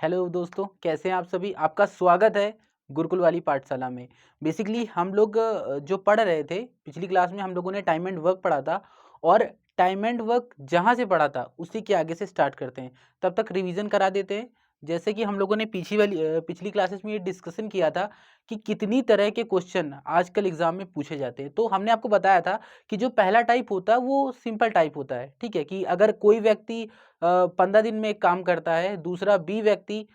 Hello दोस्तों, कैसे हैं आप सभी? आपका स्वागत है गुरुकुल वाली पाठशाला में। बेसिकली हम लोग जो पढ़ रहे थे, पिछली क्लास में हम लोगों ने टाइम एंड वर्क पढ़ा था और टाइम एंड वर्क जहाँ से पढ़ा था, उसी के आगे से स्टार्ट करते हैं। तब तक रिवीजन करा देते हैं। जैसे कि हम लोगों ने पिछली क्लासेस में ये डिस्कशन किया था कि कितनी तरह के क्वेश्चन आजकल एग्जाम में पूछे जाते हैं। तो हमने आपको बताया था कि जो पहला टाइप होता है वो सिंपल टाइप होता है, ठीक है? कि अगर कोई व्यक्ति 15 दिन में एक काम करता है, दूसरा बी व्यक्ति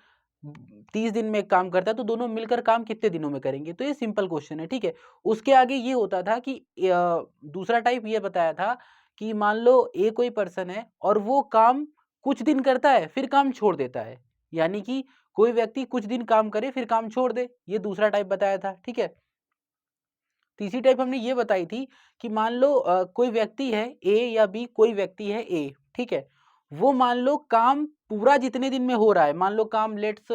30 दिन में एक काम करता है, तो दोनों मिलकर काम कितने दिनों में करेंगे? तो ये सिंपल क्वेश्चन है, ठीक है? उसके आगे ये होता था कि दूसरा टाइप ये बताया था कि मान लो ए कोई पर्सन है और वो काम कुछ दिन करता है, फिर काम छोड़ देता है। यानी कि कोई व्यक्ति कुछ दिन काम करे, फिर काम छोड़ दे। ये दूसरा टाइप बताया था, ठीक है? तीसरी टाइप हमने ये बताई थी कि मान लो कोई व्यक्ति है ए या बी, कोई व्यक्ति है ए, ठीक है? वो मान लो काम पूरा जितने दिन में हो रहा है, मान लो काम लेट्स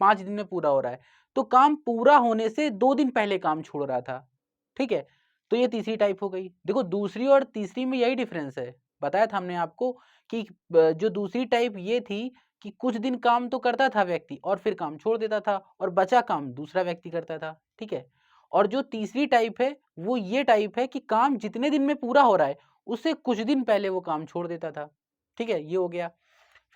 5 दिन में पूरा हो रहा है, तो काम पूरा होने से 2 दिन पहले काम छोड़ रहा था, ठीक है? तो ये तीसरी टाइप हो गई। देखो दूसरी और तीसरी में यही डिफरेंस है। बताया था हमने आपको कि जो दूसरी टाइप ये थी कि कुछ दिन काम तो करता था व्यक्ति और फिर काम छोड़ देता था और बचा काम दूसरा व्यक्ति करता था, ठीक है? और जो तीसरी टाइप है वो ये टाइप है कि काम जितने दिन में पूरा हो रहा है उससे कुछ दिन पहले वो काम छोड़ देता था, ठीक है? ये हो गया।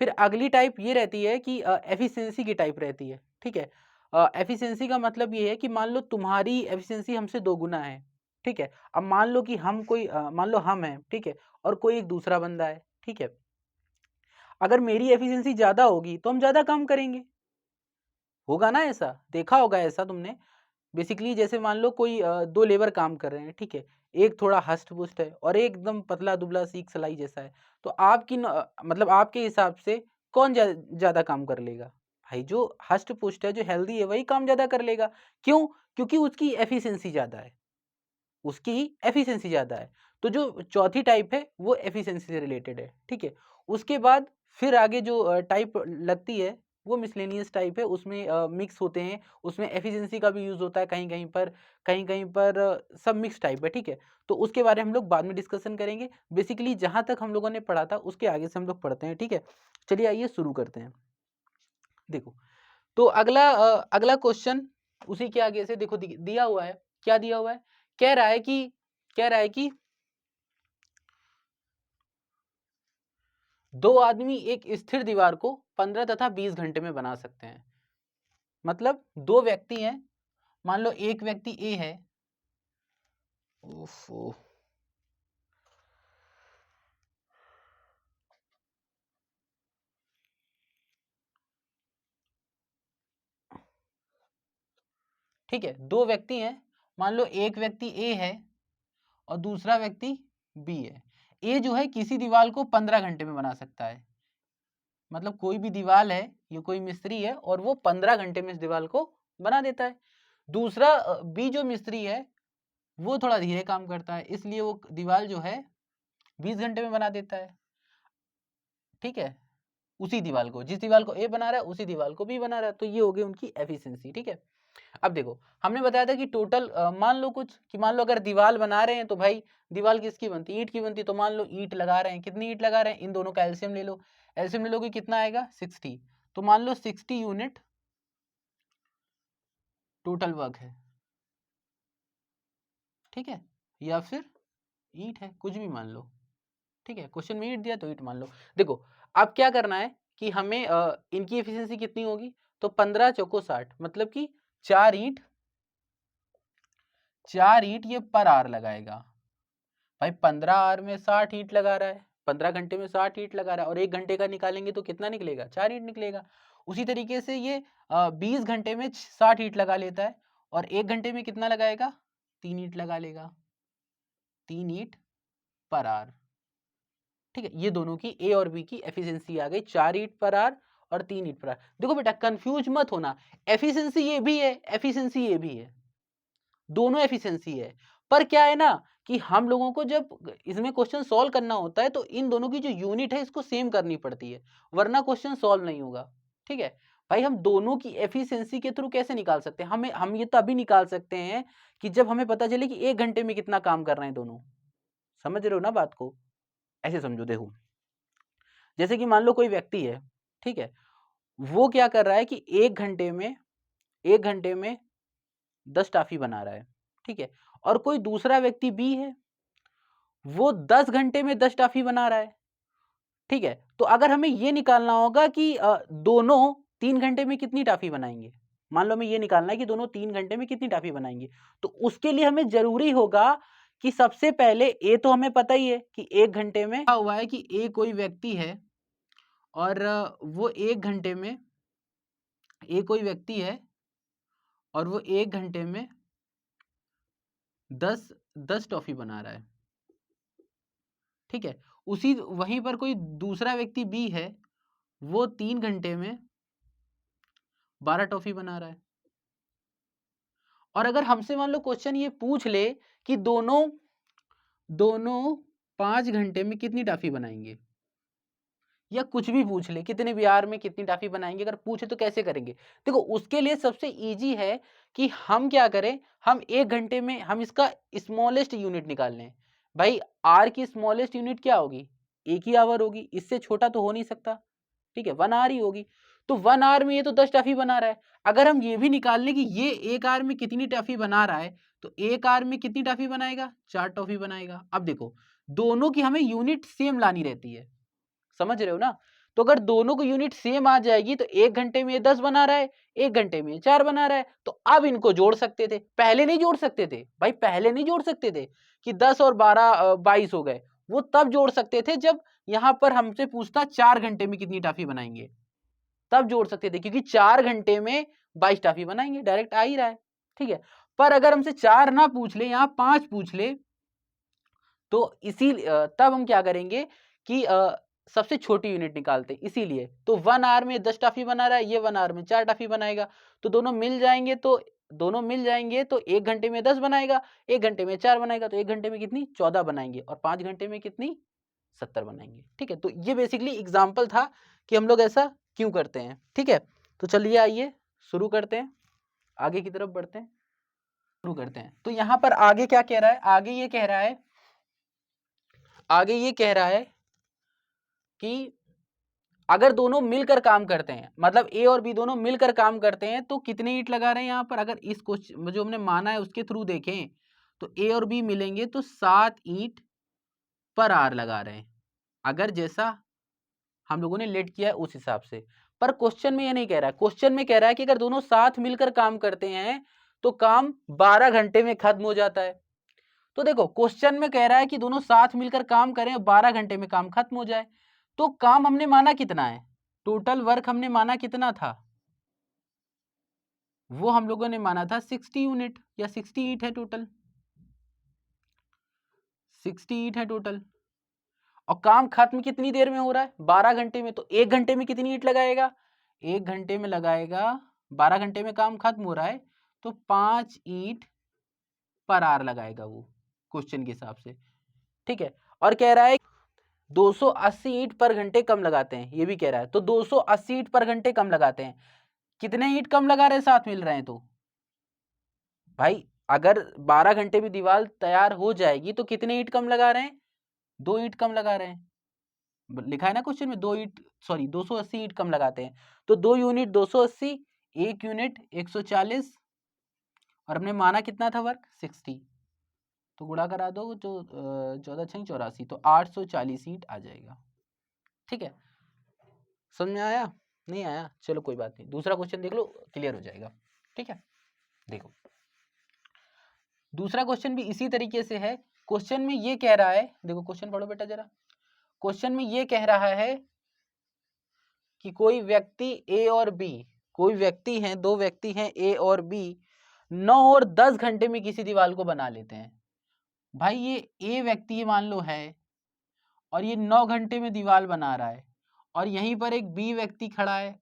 फिर अगली टाइप ये रहती है कि एफिशिएंसी की टाइप रहती है, ठीक है? एफिशिएंसी का मतलब ये है कि मान लो तुम्हारी एफिशिएंसी हमसे 2 गुना है, ठीक है? अब मान लो कि मान लो हम हैं, ठीक है? और कोई एक दूसरा बंदा है, ठीक है? अगर मेरी एफिशिएंसी ज़्यादा होगी तो हम ज़्यादा काम करेंगे, होगा ना ऐसा? देखा होगा ऐसा तुमने। बेसिकली जैसे मान लो कोई 2 लेबर काम कर रहे हैं, ठीक है? एक थोड़ा हष्ट-पुष्ट है और एक एकदम पतला-दुबला सीख-सलाई जैसा है। तो मतलब आपके हिसाब से कौन ज़्यादा काम कर लेगा? भाई जो हष्ट-पुष्ट है, जो हेल्दी है, वही काम ज़्यादा कर लेगा। क्यों? क्योंकि उसकी एफिशिएंसी ज़्यादा है। उसकी एफिशिएंसी ज़्यादा है। तो जो चौथी टाइप है, वो एफिशिएंसी से रिलेटेड है, ठीक है? उसके बाद फिर आगे जो टाइप लगती है, वो मिसलेनियस टाइप है। उसमें मिक्स होते हैं, उसमें एफिशिएंसी का भी यूज़ होता है कहीं-कहीं पर सब मिक्स टाइप है, ठीक है? तो उसके बारे में हम लोग बाद में डिस्कशन करेंगे। बेसिकली जहाँ तक हम लोगों ने पढ़ा था, उसके आगे से हम लोग पढ़ते हैं, ठीक है? चलिए आइए शुरू करते हैं। देखो, तो अगला क्वेश्चन उसी के आगे से देखो दिया हुआ है। क्या दिया हुआ है? कह रहा है कि कह रहा है कि 2 आदमी एक स्थिर दीवार को 15 तथा 20 घंटे में बना सकते हैं। मतलब 2 व्यक्ति हैं, मान लो एक व्यक्ति ए है। ओफो! ठीक है, 2 व्यक्ति हैं, मान लो एक व्यक्ति ए है और दूसरा व्यक्ति बी है। ए जो है किसी दीवार को 15 घंटे में बना सकता है। मतलब कोई भी दीवार है, ये कोई मिस्त्री है और वो 15 घंटे में इस दीवार को बना देता है। दूसरा बी जो मिस्त्री है, वो थोड़ा धीरे काम करता है, इसलिए वो दीवार जो है 20 घंटे में बना देता है। ठीक है, उसी दीवार को, जिस दीवार को ए बना रहा है उसी दीवार को बी बना रहा है। तो ये हो गई उनकी एफिशिएंसी, ठीक है? अब देखो, हमने बताया था कि टोटल मान लो कुछ कि मान लो अगर दीवार बना रहे हैं तो भाई दीवार किसकी बनती है? ईंट की बनती है। तो मान लो ईंट लगा रहे हैं, कितनी ईंट लगा रहे हैं? इन दोनों का एलसीएम ले लो। एलसीएम ले लोगे कितना आएगा? 60। तो मान लो 60 यूनिट टोटल वर्क है, ठीक है? या फिर ईंट है, कुछ भी मान लो, ठीक है? क्वेश्चन में ईंट दिया तो ईंट मान लो। देखो, अब क्या करना है कि हमें इनकी एफिशिएंसी कितनी होगी? तो 15 चौको 60, मतलब कि 4 ईंट ये पर आवर लगाएगा। भाई 15 आवर में 60 ईंट लगा रहा है, 15 घंटे में 60 ईंट लगा रहा है और 1 घंटे का निकालेंगे तो कितना निकलेगा? 4 ईंट निकलेगा। उसी तरीके से ये 20 घंटे में 60 ईंट लगा लेता है और 1 घंटे में कितना लगाएगा? 3 ईंट लगा लेगा। 3 ईंट पर आवर, ठीक है? ये दोनों की ए और बी की एफिशिएंसी आ गई, 4 ईंट पर आवर और 3 ईंट पर आवर। देखो बेटा कंफ्यूज मत होना, एफिशिएंसी ये भी है, एफिशिएंसी ये भी है, दोनों एफिशिएंसी है। पर क्या है ना कि हम लोगों को जब इसमें क्वेश्चन सॉल्व करना होता है तो इन दोनों की जो यूनिट है इसको सेम करनी पड़ती है, वरना क्वेश्चन सॉल्व नहीं होगा, ठीक है? भाई हम दोनों की एफिशिएंसी के थ्रू कैसे निकाल सकते हैं? हम ये तभी निकाल सकते हैं कि जब हमें पता चले कि 1 घंटे में कितना काम कर रहे हैं दोनों। समझ रहे हो ना बात को? ऐसे समझो, देखो, जैसे कि मान लो कोई व्यक्ति है, ठीक है? वो क्या कर रहा है कि 1 घंटे में 10 टाफी बना रहा है, ठीक है। और कोई दूसरा व्यक्ति बी है, वो 10 घंटे में 10 टाफी बना रहा है, ठीक है। तो अगर हमें ये निकालना होगा कि दोनों 3 घंटे में कितनी टाफी बनाएंगे, मान लो हमें ये निकालना है कि दोनों 3 घंटे में कितनी टाफी बनाएंगे, तो उसके लिए हमें जरूरी होगा कि सबसे पहले ए तो हमें पता ही है कि 1 घंटे में क्या हुआ है कि ए कोई व्यक्ति है और वो 1 घंटे में, ए कोई व्यक्ति है और वो 1 घंटे में 10 टॉफी बना रहा है, ठीक है। उसी वहीं पर कोई दूसरा व्यक्ति बी है, वो 3 घंटे में 12 टॉफी बना रहा है। और अगर हमसे मान लो क्वेश्चन ये पूछ ले कि दोनों 5 घंटे में कितनी टाफी बनाएंगे, या कुछ भी पूछ ले कितने बिहार में कितनी टाफी बनाएंगे, अगर पूछे तो कैसे करेंगे। देखो उसके लिए सबसे इजी है कि हम क्या करें, हम 1 घंटे में हम इसका स्मॉलेस्ट यूनिट निकाल लें। भाई आर की स्मॉलेस्ट यूनिट क्या होगी, 1 ही आवर होगी, इससे छोटा तो हो नहीं सकता, ठीक है, 1 आवर ही होगी। तो 1 आवर में ये तो 10 टाफी बना रहा है। अगर हम ये भी निकाल लें कि ये 1 आवर में कितनी टाफी बना रहा है, तो 1 आवर में कितनी टाफी बनाएगा, 4 टॉफी बनाएगा। अब देखो दोनों की हमें यूनिट सेम लानी रहती है, समझ रहे हो ना। तो अगर दोनों को यूनिट सेम आ जाएगी तो 1 घंटे में 10 बना रहा है, 1 घंटे में 4 बना रहा है, तो अब इनको जोड़ सकते थे, पहले नहीं जोड़ सकते थे भाई, पहले नहीं जोड़ सकते थे कि 10 और 12 22 हो गए। वो तब जोड़ सकते थे जब यहां पर हमसे पूछता 4 घंटे में कितनी टाफी बनाएंगे, तब जोड़ सकते थे, क्योंकि 4 घंटे में 22 टाफी बनाएंगे, डायरेक्ट आ ही रहा है, ठीक है। पर अगर हमसे 4 ना पूछ ले, यहां 5 पूछ ले, तो इसी तब हम क्या करेंगे कि सबसे छोटी यूनिट निकालते हैं। इसीलिए तो 1 आवर में 10 टाफी बना रहा है, ये 1 आवर में 4 टाफी बनाएगा, तो दोनों मिल जाएंगे, तो 1 घंटे में 10 बनाएगा, 1 घंटे में 4 बनाएगा, तो 1 घंटे में कितनी 14 बनाएंगे, और 5 घंटे में कितनी 70 बनाएंगे, ठीक है। तो ये बेसिकली एग्जाम्पल था कि हम लोग ऐसा क्यों करते हैं, ठीक है। तो चलिए आइए शुरू करते हैं, आगे की तरफ बढ़ते हैं, शुरू करते हैं। तो यहाँ पर आगे क्या कह रहा है, आगे ये कह रहा है कि अगर दोनों मिलकर काम करते हैं, मतलब ए और बी दोनों मिलकर काम करते हैं, तो कितने ईंट लगा रहे हैं यहाँ पर। अगर इस क्वेश्चन जो हमने माना है उसके थ्रू देखें तो ए और बी मिलेंगे तो 7 ईंट पर आर लगा रहे हैं, अगर जैसा हम लोगों ने लेट किया है उस हिसाब से। पर क्वेश्चन में ये नहीं कह रहा है, क्वेश्चन में कह रहा है कि अगर दोनों साथ मिलकर काम करते हैं तो काम 12 घंटे में खत्म हो जाता है। तो देखो क्वेश्चन में कह रहा है कि दोनों साथ मिलकर काम करें, 12 घंटे में काम खत्म हो जाए। तो काम हमने माना कितना है, टोटल वर्क हमने माना कितना था, वो हम लोगों ने माना था 60 यूनिट या 68 है टोटल, 68 है टोटल। और काम खत्म कितनी देर में हो रहा है, 12 घंटे में। तो 1 घंटे में कितनी ईंट लगाएगा, 1 घंटे में लगाएगा, 12 घंटे में काम खत्म हो रहा है तो 5 ईंट पर आर लगाएगा वो, क्वेश्चन के हिसाब से, ठीक है। और कह रहा है 280 ईंट पर घंटे कम लगाते हैं, ये भी कह रहा है। तो 280 ईंट पर घंटे कम लगाते हैं, कितने ईंट कम लगा रहे हैं, साथ मिल रहे हैं। तो भाई अगर 12 घंटे में दीवार तैयार हो जाएगी तो कितने ईंट कम लगा रहे हैं, 2 ईंट कम लगा रहे हैं। लिखा है ना क्वेश्चन में, 280 ईंट कम लगाते हैं। तो 2 यूनिट 280, 1 यूनिट 140, और हमने माना कितना था वर्क 60, तो गुणा करा दो, जो 14 छंग 84, तो 840 ईंट आ जाएगा, ठीक है। समझ में आया, नहीं आया, चलो कोई बात नहीं, दूसरा क्वेश्चन देख लो, क्लियर हो जाएगा, ठीक है। देखो दूसरा क्वेश्चन भी इसी तरीके से है। क्वेश्चन में ये कह रहा है, देखो क्वेश्चन पढ़ो बेटा जरा। क्वेश्चन में ये कह रहा है कि कोई व्यक्ति ए और बी, कोई व्यक्ति हैं, 2 व्यक्ति हैं ए और बी, 9 और 10 घंटे में किसी दीवार को बना लेते हैं। भाई ये ए व्यक्ति मान लो है और ये 9 घंटे में दीवार बना रहा है, और यहीं पर एक बी व्यक्ति खड़ा है,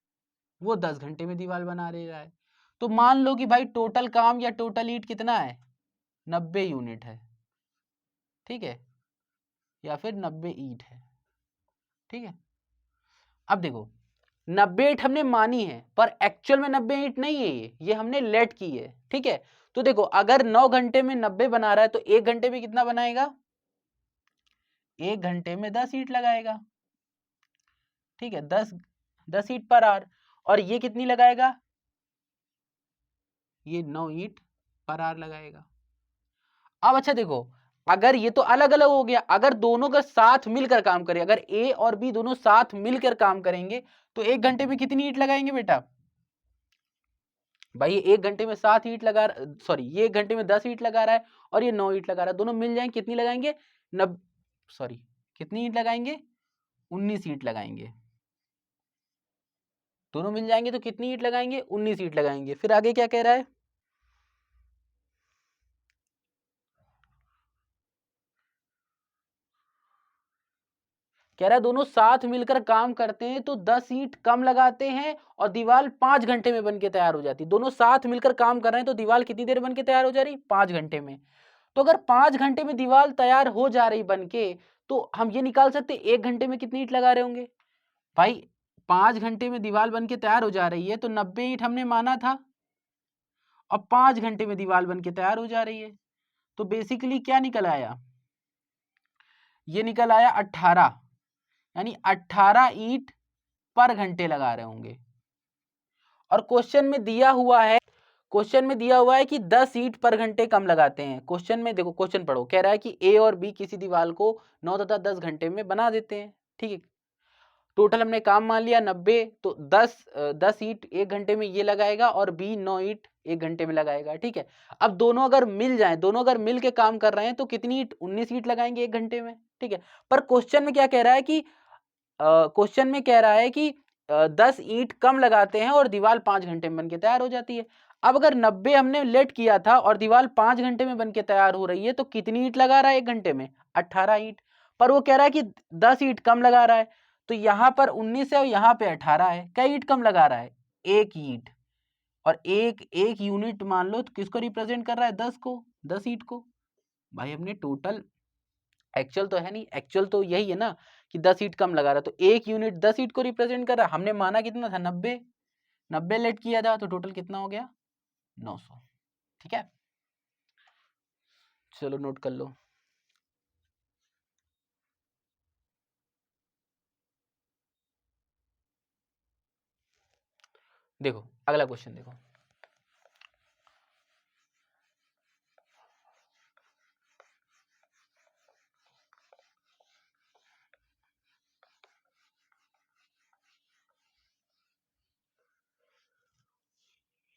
वो 10 घंटे में दीवार बना ले रहा है। तो मान लो कि भाई टोटल काम या टोटल ईंट कितना है, 90 यूनिट है, ठीक है, या फिर 90 ईंट है, ठीक है। अब देखो 90 ईंट हमने मानी है, पर एक्चुअल में 90 ईंट नहीं है, ये हमने लेट की है, ठीक है। तो देखो अगर 9 घंटे में 90 बना रहा है तो 1 घंटे में कितना बनाएगा, 1 घंटे में 10 ईंट लगाएगा, ठीक है, 10 ईंट पर आवर। और ये कितनी लगाएगा, ये 9 ईंट पर आवर लगाएगा। अब अच्छा देखो, अगर ये तो अलग अलग हो गया, अगर दोनों का साथ मिलकर काम करें, अगर ए और बी दोनों साथ मिलकर काम करेंगे तो 1 घंटे में कितनी ईंट लगाएंगे बेटा? भाई 1 घंटे में 7 ईंट लगा, सॉरी ये 1 घंटे में 10 ईंट लगा रहा है और ये 9 ईंट लगा रहा है, दोनों मिल जाएंगे कितनी लगाएंगे, सॉरी कितनी ईंट लगाएंगे, 19 ईंट लगाएंगे। दोनों मिल जाएंगे तो कितनी ईंट लगाएंगे, 19 ईंट लगाएंगे। फिर आगे क्या कह रहा है, कह रहा है दोनों साथ मिलकर काम करते हैं तो 10 ईंट कम लगाते हैं और दीवार 5 घंटे में बनके तैयार हो जाती है। दोनों साथ मिलकर काम कर रहे हैं तो दीवार कितनी देर बनके तैयार हो जा रही, 5 घंटे में। तो अगर 5 घंटे में दीवार तैयार हो जा रही बनके, तो हम ये निकाल सकते 1 घंटे में कितनी ईंट लगा रहे होंगे। भाई 5 घंटे में दीवार बनके तैयार हो जा रही है तो 90 ईंट हमने माना था, और 5 घंटे में दीवार बनके तैयार हो जा रही है, तो बेसिकली क्या निकल आया, ये निकल आया 18, यानी 18 ईंट पर घंटे लगा रहे होंगे। और क्वेश्चन में दिया हुआ है, क्वेश्चन में दिया हुआ है कि 10 ईंट पर घंटे कम लगाते हैं। क्वेश्चन में देखो, क्वेश्चन पढ़ो, कह रहा है कि ए और बी किसी दीवार को 9 तथा 10 घंटे में बना देते हैं। ठीक है, टोटल हमने काम मान लिया 90, तो 10 ईंट 1 घंटे में ये लगाएगा और बी 9 ईंट 1 घंटे में लगाएगा। ठीक है, अब दोनों अगर मिल जाएं, दोनों अगर मिल के काम कर रहे हैं तो कितनी ईंट, 19 ईंट लगाएंगे 1 घंटे में। ठीक है, पर क्वेश्चन में क्या कह रहा है कि क्वेश्चन में कह रहा है कि 10 ईंट कम लगाते हैं और दीवार 5 घंटे में बनके तैयार हो जाती है। अब अगर 90 हमने लेट किया था और दीवार 5 घंटे में बनके तैयार हो रही है तो कितनी ईंट लगा रहा है 1 घंटे में, 18 ईंट। पर वो कह रहा है कि 10 ईंट कम लगा रहा है, तो यहाँ पर 19 है और यहाँ पे 18 है। कई ईंट कम लगा रहा है, 1 ईंट। और एक एक यूनिट मान लो तो किसको रिप्रेजेंट कर रहा है, 10 को, 10 ईंट को। भाई हमने टोटल, एक्चुअल तो है नहीं, एक्चुअल तो यही है ना कि 10 ईंट कम लगा रहा है, तो एक यूनिट 10 ईंट को रिप्रेजेंट कर रहा है। हमने माना कितना था, 90, 90 लेट किया था तो टोटल कितना हो गया, 900। ठीक है, चलो नोट कर लो। देखो अगला क्वेश्चन देखो,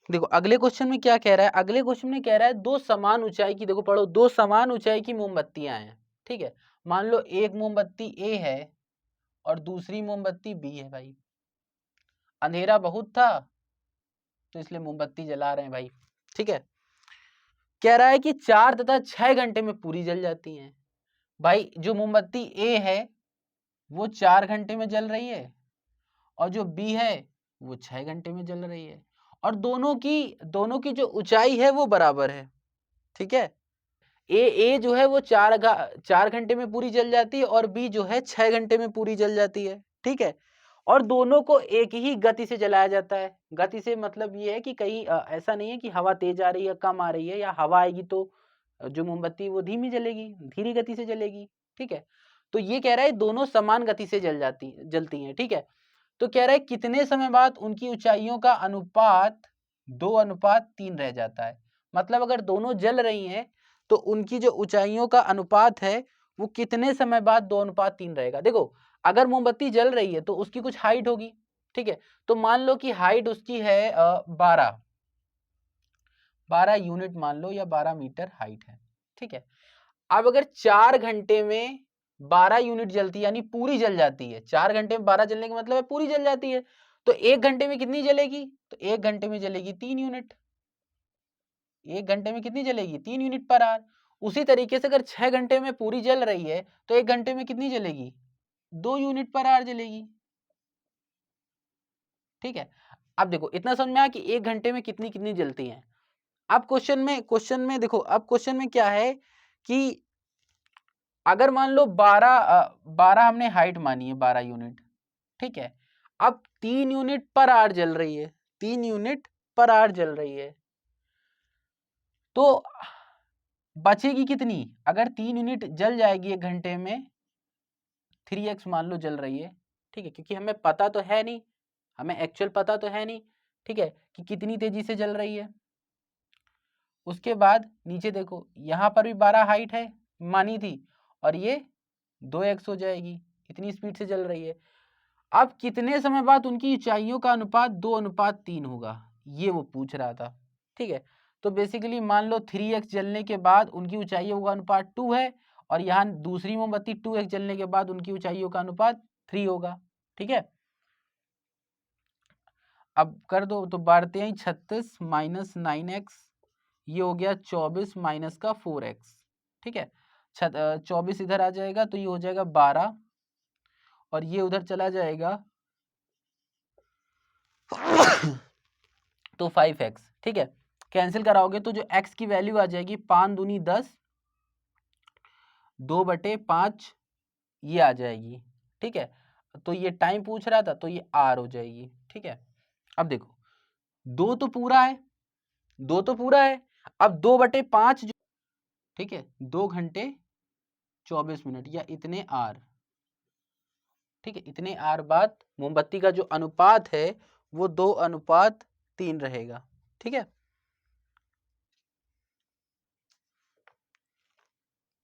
देखो अगले क्वेश्चन में क्या कह रहा है, अगले क्वेश्चन में कह रहा है दो समान ऊंचाई की, देखो पढ़ो, दो समान ऊंचाई की मोमबत्तियां हैं। ठीक है, मान लो एक मोमबत्ती ए है और दूसरी मोमबत्ती बी है। भाई अंधेरा बहुत था तो इसलिए मोमबत्ती जला रहे हैं भाई। ठीक है, कह रहा है कि 4 तथा 6 घंटे में पूरी जल जाती हैं। भाई जो मोमबत्ती ए है वो 4 घंटे में जल रही है और जो बी है वो 6 घंटे में जल रही है, और दोनों की जो ऊंचाई है वो बराबर है। ठीक है, ए जो है वो 4 घंटे में पूरी जल जाती है और बी जो है 6 घंटे में पूरी जल जाती है। ठीक है, और दोनों को एक ही गति से जलाया जाता है। गति से मतलब ये है कि कहीं ऐसा नहीं है कि हवा तेज आ रही है, कम आ रही है, या हवा आएगी तो जो मोमबत्ती वो धीमी जलेगी, धीरे गति से जलेगी। ठीक है, तो ये कह रहा है दोनों समान गति से जलती हैं। ठीक है, तो कह रहा है कितने समय बाद उनकी ऊंचाइयों का अनुपात 2:3 रह जाता है। मतलब अगर दोनों जल रही हैं तो उनकी जो ऊंचाइयों का अनुपात है वो कितने समय बाद 2:3 रहेगा। देखो अगर मोमबत्ती जल रही है तो उसकी कुछ हाइट होगी। ठीक है, तो मान लो कि हाइट उसकी है 12 यूनिट मान लो, या 12 मीटर हाइट है। ठीक है, अब अगर 4 घंटे में 12 यूनिट जलती है, यानी पूरी जल जाती है, 4 घंटे में 12 जलने का मतलब है पूरी जल जाती है, तो 1 घंटे में कितनी जलेगी, तो 1 घंटे में जलेगी 3 यूनिट। 1 घंटे में कितनी जलेगी, 3 यूनिट पर आवर। उसी तरीके से अगर 6 घंटे में पूरी जल रही है तो 1 घंटे में कितनी जलेगी, 2 यूनिट पर आवर जलेगी। ठीक है, अब देखो इतना समझ में आया कि 1 घंटे में कितनी कितनी जलती हैं। अब क्वेश्चन में देखो, अब क्वेश्चन में क्या है कि अगर मान लो 12 हमने हाइट मानी है, 12 यूनिट। ठीक है, अब 3 यूनिट पर आवर जल रही है, 3 यूनिट पर आवर जल रही है, तो बचेगी कितनी, अगर 3 यूनिट जल जाएगी 1 घंटे में, 3x मान लो जल रही है। ठीक है, क्योंकि हमें पता तो है नहीं, हमें एक्चुअल पता तो है नहीं, ठीक है, कि कितनी तेजी से जल रही है। उसके बाद नीचे देखो, यहाँ पर भी 12 हाइट है मानी थी, और ये 2x हो जाएगी, इतनी स्पीड से जल रही है। अब कितने समय बाद उनकी ऊंचाइयों का अनुपात 2:3 होगा, ये वो पूछ रहा था, ठीक है। तो बेसिकली मान लो 3x जलने के बाद उनकी ऊंचाइयों का अनुपात 2 है, और यहाँ दूसरी मोमबत्ती 2x जलने के बाद उनकी ऊंचाइयों का अनुपात 3 होगा, ठीक है। अब कर दो तो बढ़ते हैं 36 माइनस 9x, ये हो गया 24 माइनस का 4x, ठीक है। 24 इधर आ जाएगा तो ये हो जाएगा 12, और ये उधर चला जाएगा तो 5x, ठीक है। कैंसिल कराओगे तो जो x की वैल्यू आ जाएगी 5 दूनी 10, 2/5 ये आ जाएगी, ठीक है। तो ये टाइम पूछ रहा था तो ये r हो जाएगी, ठीक है। अब देखो 2 तो पूरा है, 2 तो पूरा है, अब 2/5 जो, ठीक है, 2 घंटे 24 मिनट या इतने r, ठीक है, इतने r बाद मोमबत्ती का जो अनुपात है वो 2:3 रहेगा, ठीक है।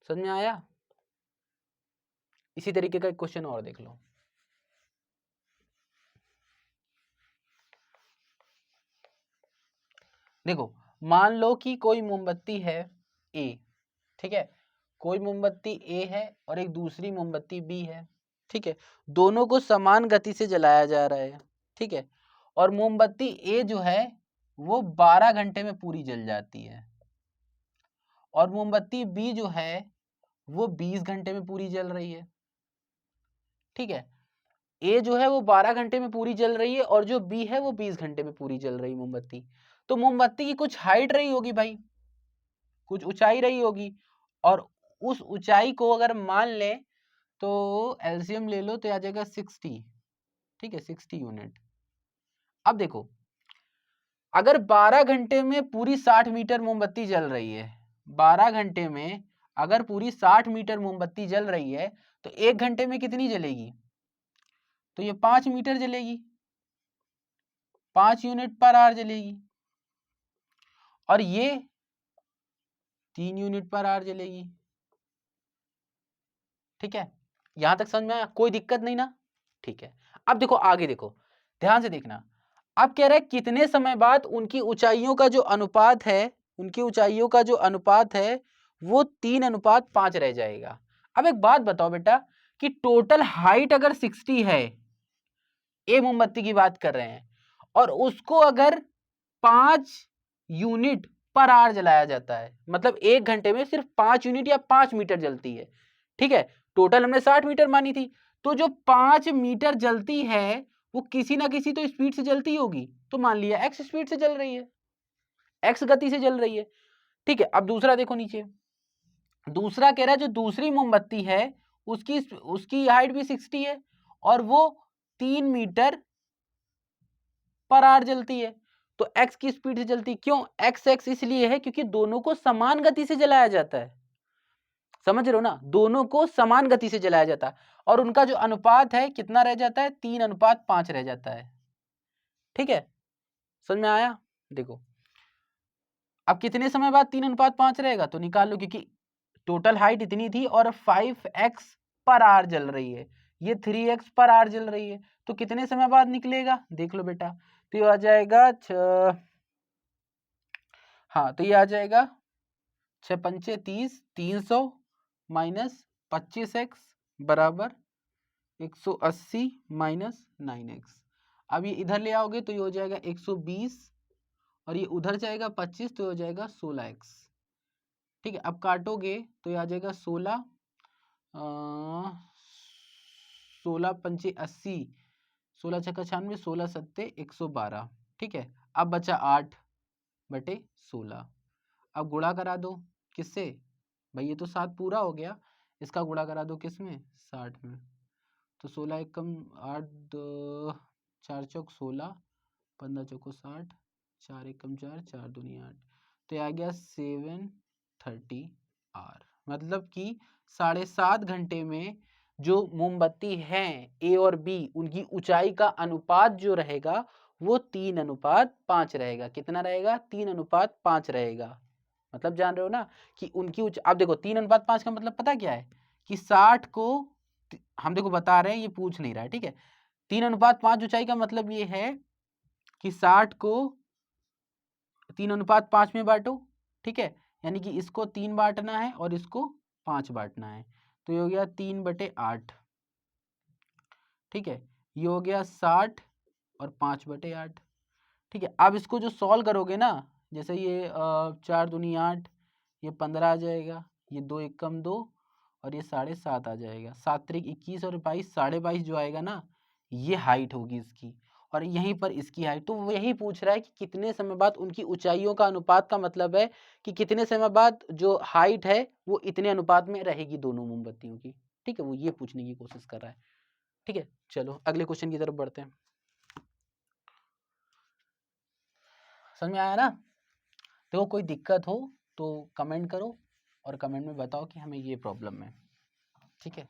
समझ में आया? इसी तरीके का एक क्वेश्चन और देख लो। देखो मान लो कि कोई मोमबत्ती है A, ठीक है, कोई मोमबत्ती A है और एक दूसरी मोमबत्ती B है, ठीक है। दोनों को समान गति से जलाया जा रहा है, ठीक है, और मोमबत्ती A जो है वो 12 घंटे में पूरी जल जाती है, और मोमबत्ती B जो है वो 20 घंटे में पूरी जल रही है, ठीक है। A जो है वो 12 घंटे में पूरी जल रही है, और जो B है वो 20 घंटे में पूरी जल रही मोमबत्ती। तो मोमबत्ती की कुछ हाइट रही होगी भाई, कुछ ऊंचाई रही होगी, और उस ऊंचाई को अगर मान ले तो एलसीएम ले लो तो आ जाएगा 60, ठीक है, 60 यूनिट। अब देखो अगर 12 घंटे में पूरी 60 मीटर मोमबत्ती जल रही है, 12 घंटे में अगर पूरी 60 मीटर मोमबत्ती जल रही है तो 1 घंटे में कितनी जलेगी? तो ये 5 मीटर जलेगी, 5 यूनिट पर आवर जलेगी, और ये 3 यूनिट पर आवर जलेगी, ठीक है। यहां तक समझ में आया? कोई दिक्कत नहीं ना? ठीक है। अब देखो आगे, देखो ध्यान से देखना। अब कह रहा है कितने समय बाद उनकी ऊंचाइयों का जो अनुपात है, उनकी ऊंचाइयों का जो अनुपात है वो 3:5 रह जाएगा। अब एक बात बताओ बेटा कि टोटल हाइट अगर 60 है, ए मोमबत्ती की बात कर रहे हैं, और उसको अगर 5 यूनिट पर आवर जलाया जाता है, मतलब 1 घंटे में सिर्फ 5 यूनिट या 5 मीटर जलती है, ठीक है। टोटल हमने 60 मीटर मानी थी, तो जो 5 मीटर जलती है वो किसी ना किसी तो स्पीड से जलती होगी, तो मान लिया एक्स स्पीड से जल रही है, एक्स गति से जल रही है, ठीक है। अब दूसरा देखो नीचे, दूसरा कह रहा है जो दूसरी मोमबत्ती है उसकी उसकी हाइट भी 60 है, और वो 3 मीटर पर आवर जलती है, तो x की स्पीड से जलती। क्यों x इसलिए है क्योंकि दोनों को समान गति से जलाया जाता है, समझ रहे हो ना, दोनों को समान गति से जलाया जाता है, और उनका जो अनुपात है कितना रह जाता है? 3:5 रह जाता है, ठीक है। समझ में आया? देखो अब कितने समय बाद 3:5 रहेगा तो निकाल लो, क्योंकि टोटल हाइट इतनी थी और 5x पर आवर जल रही है, ये 3x पर आवर जल रही है, तो कितने समय बाद निकलेगा देख लो बेटा। तो ये आ जाएगा हाँ, तो ये आ जाएगा 6×5 30, 300 माइनस 25x बराबर 180 माइनस 9x। अब ये इधर ले आओगे तो ये हो जाएगा 120, और ये उधर जाएगा 25 तो हो जाएगा 16x, ठीक है। अब काटोगे तो ये आ जाएगा 16, 16×5 = 80, 16×6 = 96, 16×7 = 112, ठीक है। अब बचा 8/16, अब गुणा करा दो किससे भाई, ये तो 7 पूरा हो गया, इसका गुणा करा दो किसमें? 60 में। तो 16 एकम 8, 4 चौक 16, 15 चौको 60, 4 एकम 4, 4 दूनी 8, तो ये आ गया 730 आर, मतलब कि 7.5 घंटे में जो मोमबत्ती हैं ए और बी, उनकी ऊंचाई का अनुपात जो रहेगा वो 3:5 रहेगा। कितना रहेगा? 3:5 रहेगा। मतलब जान रहे हो ना कि उनकी आप देखो 3:5 का मतलब पता क्या है कि 60 को हम देखो बता रहे हैं, ये पूछ नहीं रहा है, ठीक है। 3:5 ऊंचाई का मतलब ये है कि 60 को 3:5 में बांटो, ठीक है। यानी कि इसको 3 बांटना है और इसको 5 बांटना है, तो ये हो गया 3/8, ठीक है। ये हो गया 60 और 5/8, ठीक है। अब इसको जो सॉल्व करोगे ना, जैसे ये 4 दूनी 8, ये 15 आ जाएगा, ये 2 एकम 2 और ये 7.5 आ जाएगा। 7 त्रिक 21 और 22, 22.5 जो आएगा ना, ये हाइट होगी इसकी, और यहीं पर इसकी हाइट। तो वो यही पूछ रहा है कि कितने समय बाद उनकी ऊंचाइयों का अनुपात, का मतलब है कि कितने समय बाद जो हाइट है वो इतने अनुपात में रहेगी दोनों मोमबत्तियों की, ठीक है। वो ये पूछने की कोशिश कर रहा है, ठीक है। चलो अगले क्वेश्चन की तरफ बढ़ते हैं। समझ में आया ना? देखो कोई दिक्कत हो तो कमेंट करो और कमेंट में बताओ कि हमें ये प्रॉब्लम है, ठीक है।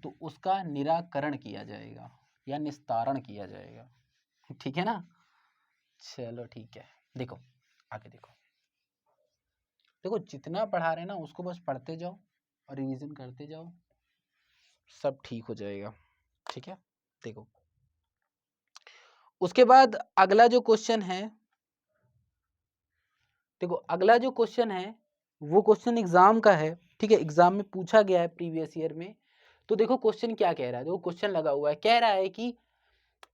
तो उसका निराकरण किया जाएगा या निस्तारण किया जाएगा, ठीक है ना। चलो ठीक है, देखो आगे देखो। देखो जितना पढ़ा रहे ना उसको बस पढ़ते जाओ और रिवीजन करते जाओ, सब ठीक हो जाएगा, ठीक है। देखो उसके बाद अगला जो क्वेश्चन है, देखो अगला जो क्वेश्चन है वो क्वेश्चन एग्जाम का है, ठीक है। एग्जाम में पूछा गया है प्रीवियस ईयर में। तो देखो क्वेश्चन क्या कह रहा है, देखो क्वेश्चन लगा हुआ है, कह रहा है कि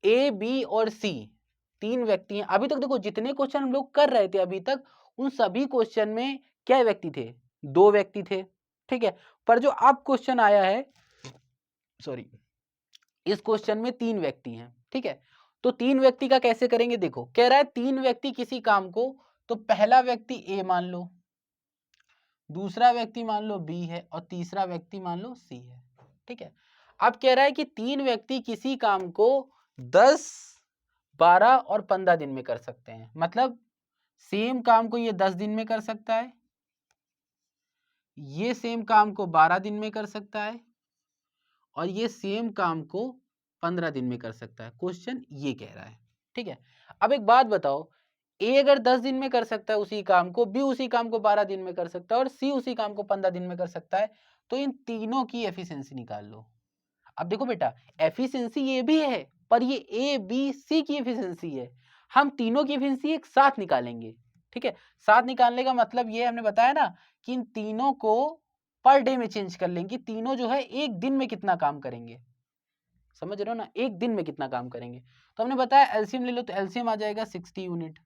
ए बी और सी 3 व्यक्ति हैं। अभी तक देखो जितने क्वेश्चन हम लोग कर रहे थे अभी तक, उन सभी क्वेश्चन में क्या व्यक्ति थे? 2 व्यक्ति थे, ठीक है। पर जो अब क्वेश्चन आया है, सॉरी, इस क्वेश्चन में 3 व्यक्ति हैं, ठीक है। तो 3 व्यक्ति का कैसे करेंगे? देखो कह रहा है 3 व्यक्ति किसी काम को, तो पहला व्यक्ति ए मान लो, दूसरा व्यक्ति मान लो बी है और तीसरा व्यक्ति मान लो सी है, ठीक है। अब कह रहा है कि 3 व्यक्ति किसी काम को 10, 12 और 15 दिन में कर सकते हैं। मतलब सेम काम को ये 10 दिन में कर सकता है, ये सेम काम को 12 दिन में कर सकता है, और ये सेम काम को 15 दिन में कर सकता है। क्वेश्चन ये कह रहा है, ठीक है। अब एक बात बताओ, ए अगर 10 दिन में कर सकता है उसी काम को, बी उसी काम को 12 दिन में कर सकता है और सी उसी काम को 15 दिन में कर सकता है, तो इन तीनों की एफिशिएंसी निकाल लो। अब देखो बेटा, एफिशिएंसी ये भी है, पर ये ए बी सी की एफिशिएंसी है। हम तीनों की एफिशिएंसी एक साथ निकालेंगे, ठीक है। साथ निकालने का मतलब ये हमने बताया ना कि इन तीनों को पर डे में चेंज कर लेंगे। तीनों जो है एक दिन में कितना काम करेंगे, समझ रहे हो ना, एक दिन में कितना काम करेंगे। तो हमने बताया एलसीएम ले लो, तो एलसीएम आ जाएगा 60 यूनिट,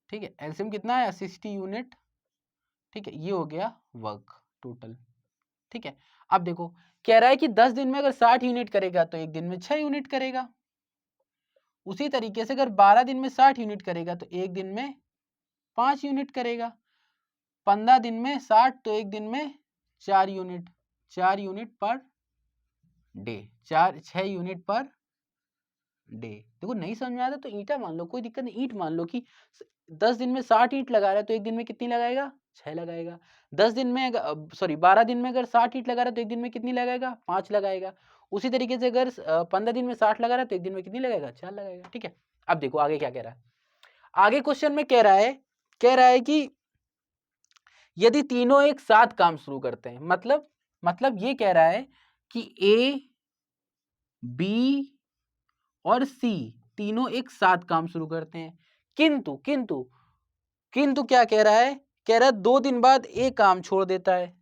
ठीक है। एलसीएम कितना है? 60 यूनिट, ठीक है। ये हो गया वर्क टोटल, ठीक है। अब देखो कह रहा है कि 10 दिन में अगर 60 यूनिट करेगा तो एक दिन में 6 यूनिट करेगा। उसी तरीके से अगर 12 दिन में 60 यूनिट करेगा तो एक दिन में 5 यूनिट करेगा। 15 दिन में 60 तो एक दिन में 4 unit, 4 unit per day, 6 unit per day. देखो नहीं समझ में आता तो ईंटा मान लो, कोई दिक्कत नहीं। ईंट मान लो कि 10 दिन में 60 ईंट लगा रहा है तो एक दिन में कितनी लगाएगा? 6 लगाएगा। 10 दिन में सॉरी 12 दिन में अगर 60 ईंट लगा रहा है तो एक दिन में कितनी लगाएगा? 5 लगाएगा। उसी तरीके से अगर 15 दिन में 60 लगा रहा है तो एक दिन में कितनी लगाएगा? 4 लगाएगा, ठीक है। अब देखो आगे क्या कह रहा है। आगे क्वेश्चन में कह रहा है कि यदि तीनों एक साथ काम शुरू करते हैं, मतलब ये कह रहा है कि ए बी और सी तीनों एक साथ काम शुरू करते हैं, किंतु किंतु किंतु क्या कह रहा है? कह रहा है 2 दिन बाद एक काम छोड़ देता है।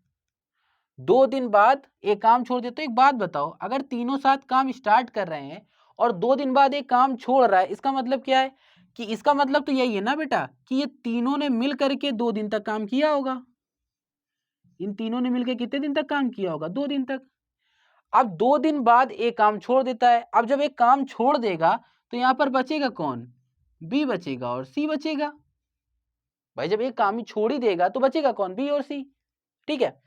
2 दिन बाद एक काम छोड़ देता है। एक बात बताओ, अगर तीनों साथ काम स्टार्ट कर रहे हैं और 2 दिन बाद एक काम छोड़ रहा है, इसका मतलब क्या है? कि इसका मतलब तो यही है ना बेटा कि ये तीनों ने मिल करके 2 दिन तक काम किया होगा। इन तीनों ने मिलकर कितने दिन तक काम किया होगा? 2 दिन तक। अब 2 दिन बाद एक काम छोड़ देता है। अब जब एक काम छोड़ देगा तो यहां पर बचेगा कौन? बी बचेगा और सी बचेगा। भाई जब एक काम ही छोड़ ही देगा तो बचेगा कौन? बी और सी, ठीक है।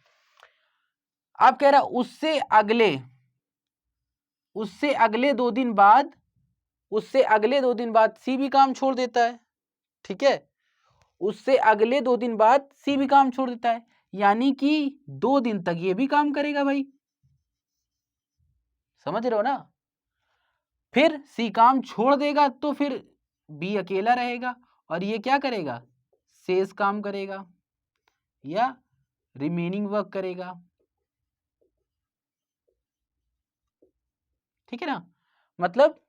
अब कह रहा उससे अगले 2 दिन बाद सी भी काम छोड़ देता है, ठीक है। उससे अगले 2 दिन बाद सी भी काम छोड़ देता है। यानी कि 2 दिन तक ये भी काम करेगा भाई, समझ रहे हो ना। फिर सी काम छोड़ देगा तो फिर बी अकेला रहेगा और ये क्या करेगा, शेष काम करेगा या रिमेनिंग वर्क करेगा, ठीक है ना। मतलब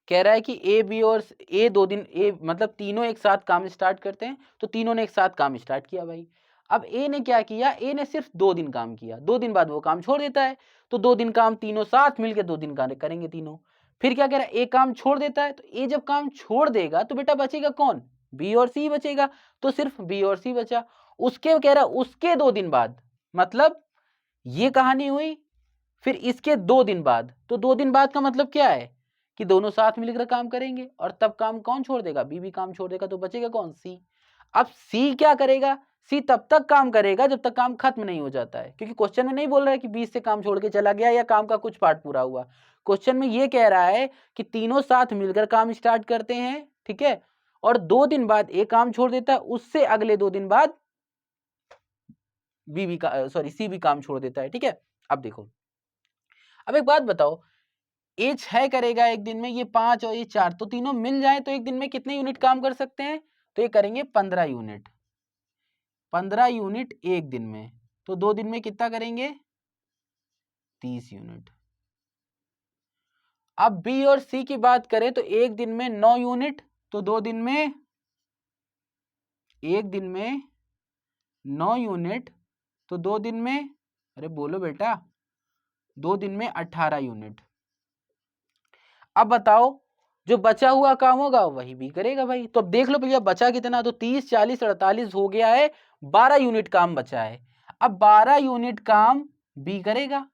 कह रहा है कि ए बी और ए 2 दिन, ए मतलब तीनों एक साथ काम स्टार्ट करते हैं, तो तीनों ने एक साथ काम स्टार्ट किया भाई। अब ए ने क्या किया, ए ने सिर्फ 2 दिन काम किया, 2 दिन बाद वो काम छोड़ देता है, तो 2 दिन काम तीनों साथ मिलकर 2 दिन काम करेंगे तीनों। फिर क्या कह रहा है, ए काम छोड़ देता है, तो ए जब काम छोड़ देगा तो बेटा बचेगा कौन, बी और सी बचेगा, तो सिर्फ बी और सी बचा। उसके कह रहा है उसके 2 दिन बाद, मतलब ये कहानी हुई, फिर इसके 2 दिन बाद, तो 2 दिन बाद का मतलब क्या है कि दोनों साथ मिलकर काम करेंगे और तब काम कौन छोड़ देगा, बी भी काम छोड़ देगा, तो बचेगा कौन, सी। अब सी क्या करेगा, सी तब तक काम करेगा जब तक काम खत्म नहीं हो जाता है, क्योंकि क्वेश्चन में नहीं बोल रहा है कि 20 से काम छोड़ के चला गया या काम का कुछ पार्ट पूरा हुआ। क्वेश्चन में ये कह रहा है कि तीनों साथ मिलकर काम स्टार्ट करते हैं, ठीक है, और 2 दिन बाद एक काम छोड़ देता है, उससे अगले 2 दिन बाद बी भी सॉरी सी भी काम छोड़ देता है, ठीक है। अब देखो, अब एक बात बताओ, ये 6 करेगा एक दिन में, ये 5 और ये 4, तो तीनों मिल जाए तो एक दिन में कितने यूनिट काम कर सकते हैं, तो ये करेंगे 15 यूनिट, 15 यूनिट एक दिन में, तो 2 दिन में कितना करेंगे, 30 यूनिट। अब बी और सी की बात करें तो एक दिन में 9 यूनिट, तो 2 दिन में, एक दिन में 9 यूनिट, तो 2 दिन में, अरे बोलो बेटा, 2 दिन में 18 यूनिट। अब बताओ जो बचा हुआ काम होगा वही भी करेगा भाई, तो अब देख लो भैया बचा कितना, तो 30 40 48 हो गया है, 12 यूनिट काम बचा है। अब 12 यूनिट काम बी करेगा,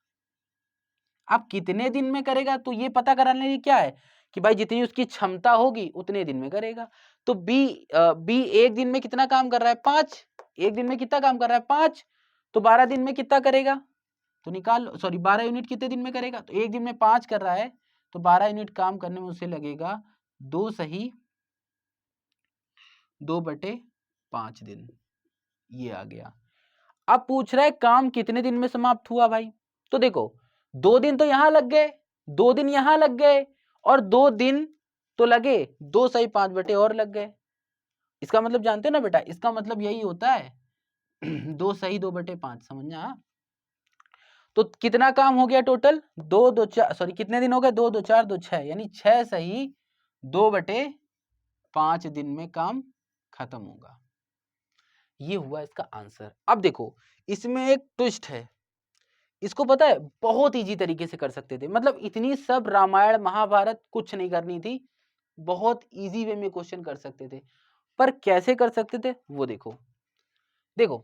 अब कितने दिन में करेगा, तो ये पता कराने लिए क्या है कि भाई जितनी उसकी क्षमता होगी उतने दिन में करेगा। तो बी एक दिन में कितना काम कर रहा है, 5, एक दिन में कितना काम कर रहा है, 5, तो 12 दिन में कितना करेगा, तो निकाल लो, सॉरी 12 यूनिट कितने दिन में करेगा, तो एक दिन में 5 कर रहा है, तो 12 यूनिट काम करने में उसे लगेगा 2 सही 2/5 दिन, ये आ गया। अब पूछ रहा है काम कितने दिन में समाप्त हुआ भाई, तो देखो 2 दिन तो यहां लग गए, 2 दिन यहां लग गए, और 2 दिन तो लगे, 2 सही 5 बटे और लग गए। इसका मतलब जानते हो ना बेटा, इसका मतलब यही होता है 2 सही 2/5, समझना। तो कितना काम हो गया टोटल, 2 2 4, सॉरी कितने दिन हो गए, 2 2 4 2 6, यानी 6 सही 2/5 दिन में काम खत्म होगा। ये हुआ इसका आंसर। अब देखो इसमें एक ट्विस्ट है, इसको पता है बहुत इजी तरीके से कर सकते थे, मतलब इतनी सब रामायण महाभारत कुछ नहीं करनी थी, बहुत इजी वे में क्वेश्चन कर सकते थे, पर कैसे कर सकते थे वो देखो। देखो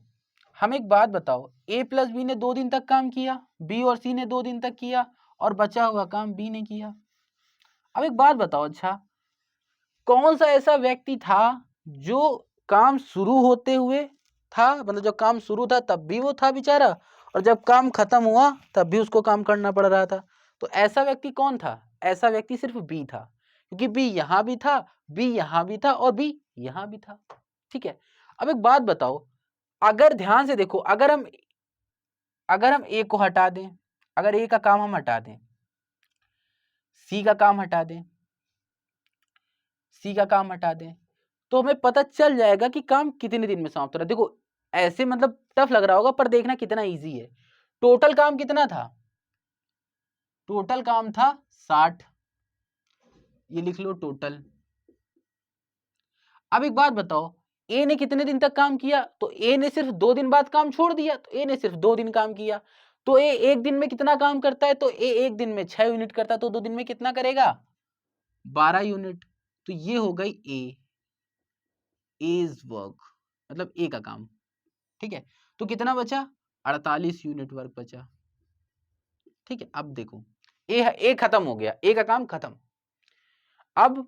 हम एक बात बताओ, ए प्लस बी ने 2 दिन तक काम किया, बी और सी ने 2 दिन तक किया, और बचा हुआ काम बी ने किया। अब एक बात बताओ, अच्छा कौन सा ऐसा व्यक्ति था जो काम शुरू होते हुए था, मतलब जब काम शुरू था तब भी वो था बेचारा, और जब काम खत्म हुआ तब भी उसको काम करना पड़ रहा था, तो ऐसा व्यक्ति कौन था, ऐसा व्यक्ति सिर्फ बी था, क्योंकि बी यहां भी था, बी यहां भी था, और बी यहां भी था, ठीक है। अब एक बात बताओ, अगर ध्यान से देखो, अगर हम ए को हटा दें, अगर ए का काम हम हटा दें, सी का काम हटा दें, सी का काम हटा दें, तो हमें पता चल जाएगा कि काम कितने दिन में समाप्त हो रहा है। देखो ऐसे मतलब टफ लग रहा होगा, पर देखना कितना इजी है। टोटल काम कितना था, टोटल काम था 60, ये लिख लो टोटल। अब एक बात बताओ, ए ने कितने दिन तक काम किया, तो ए ने सिर्फ 2 दिन बाद काम छोड़ दिया, तो ए ने सिर्फ 2 दिन काम किया, तो ए एक दिन में कितना काम करता है, तो ए एक दिन में 6 यूनिट करता है, तो 2 दिन में कितना करेगा, 12 यूनिट। तो ये हो गई एज वर्क, मतलब ए का काम, ठीक है। तो कितना बचा, 48 यूनिट वर्क बचा, ठीक है। अब देखो ए खत्म हो गया, ए का काम खत्म। अब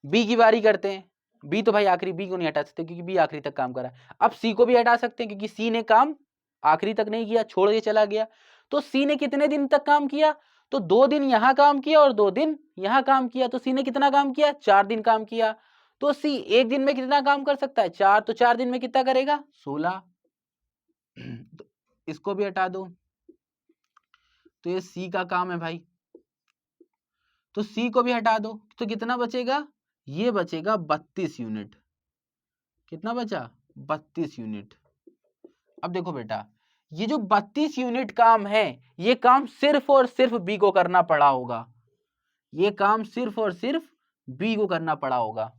बी की बारी करते हैं, बी तो भाई आखिरी, बी को नहीं हटा सकते क्योंकि बी आखिरी तक काम करा। अब सी को भी हटा सकते हैं क्योंकि सी ने काम आखिरी तक नहीं किया, छोड़ के चला गया। तो सी ने कितने दिन तक काम किया, तो 2 दिन यहां काम किया और 2 दिन यहां काम किया, तो सी ने कितना काम किया, 4 दिन काम किया। तो सी एक दिन में कितना काम कर सकता है, 4, तो 4 दिन में कितना करेगा, 16। तो इसको भी हटा दो, तो ये सी का काम है भाई, तो सी को भी हटा दो, तो कितना बचेगा, ये बचेगा 32 यूनिट। कितना बचा, 32 यूनिट। अब देखो बेटा, ये जो 32 यूनिट काम है, ये काम सिर्फ और सिर्फ बी को करना पड़ा होगा, ये काम सिर्फ और सिर्फ बी को करना पड़ा होगा,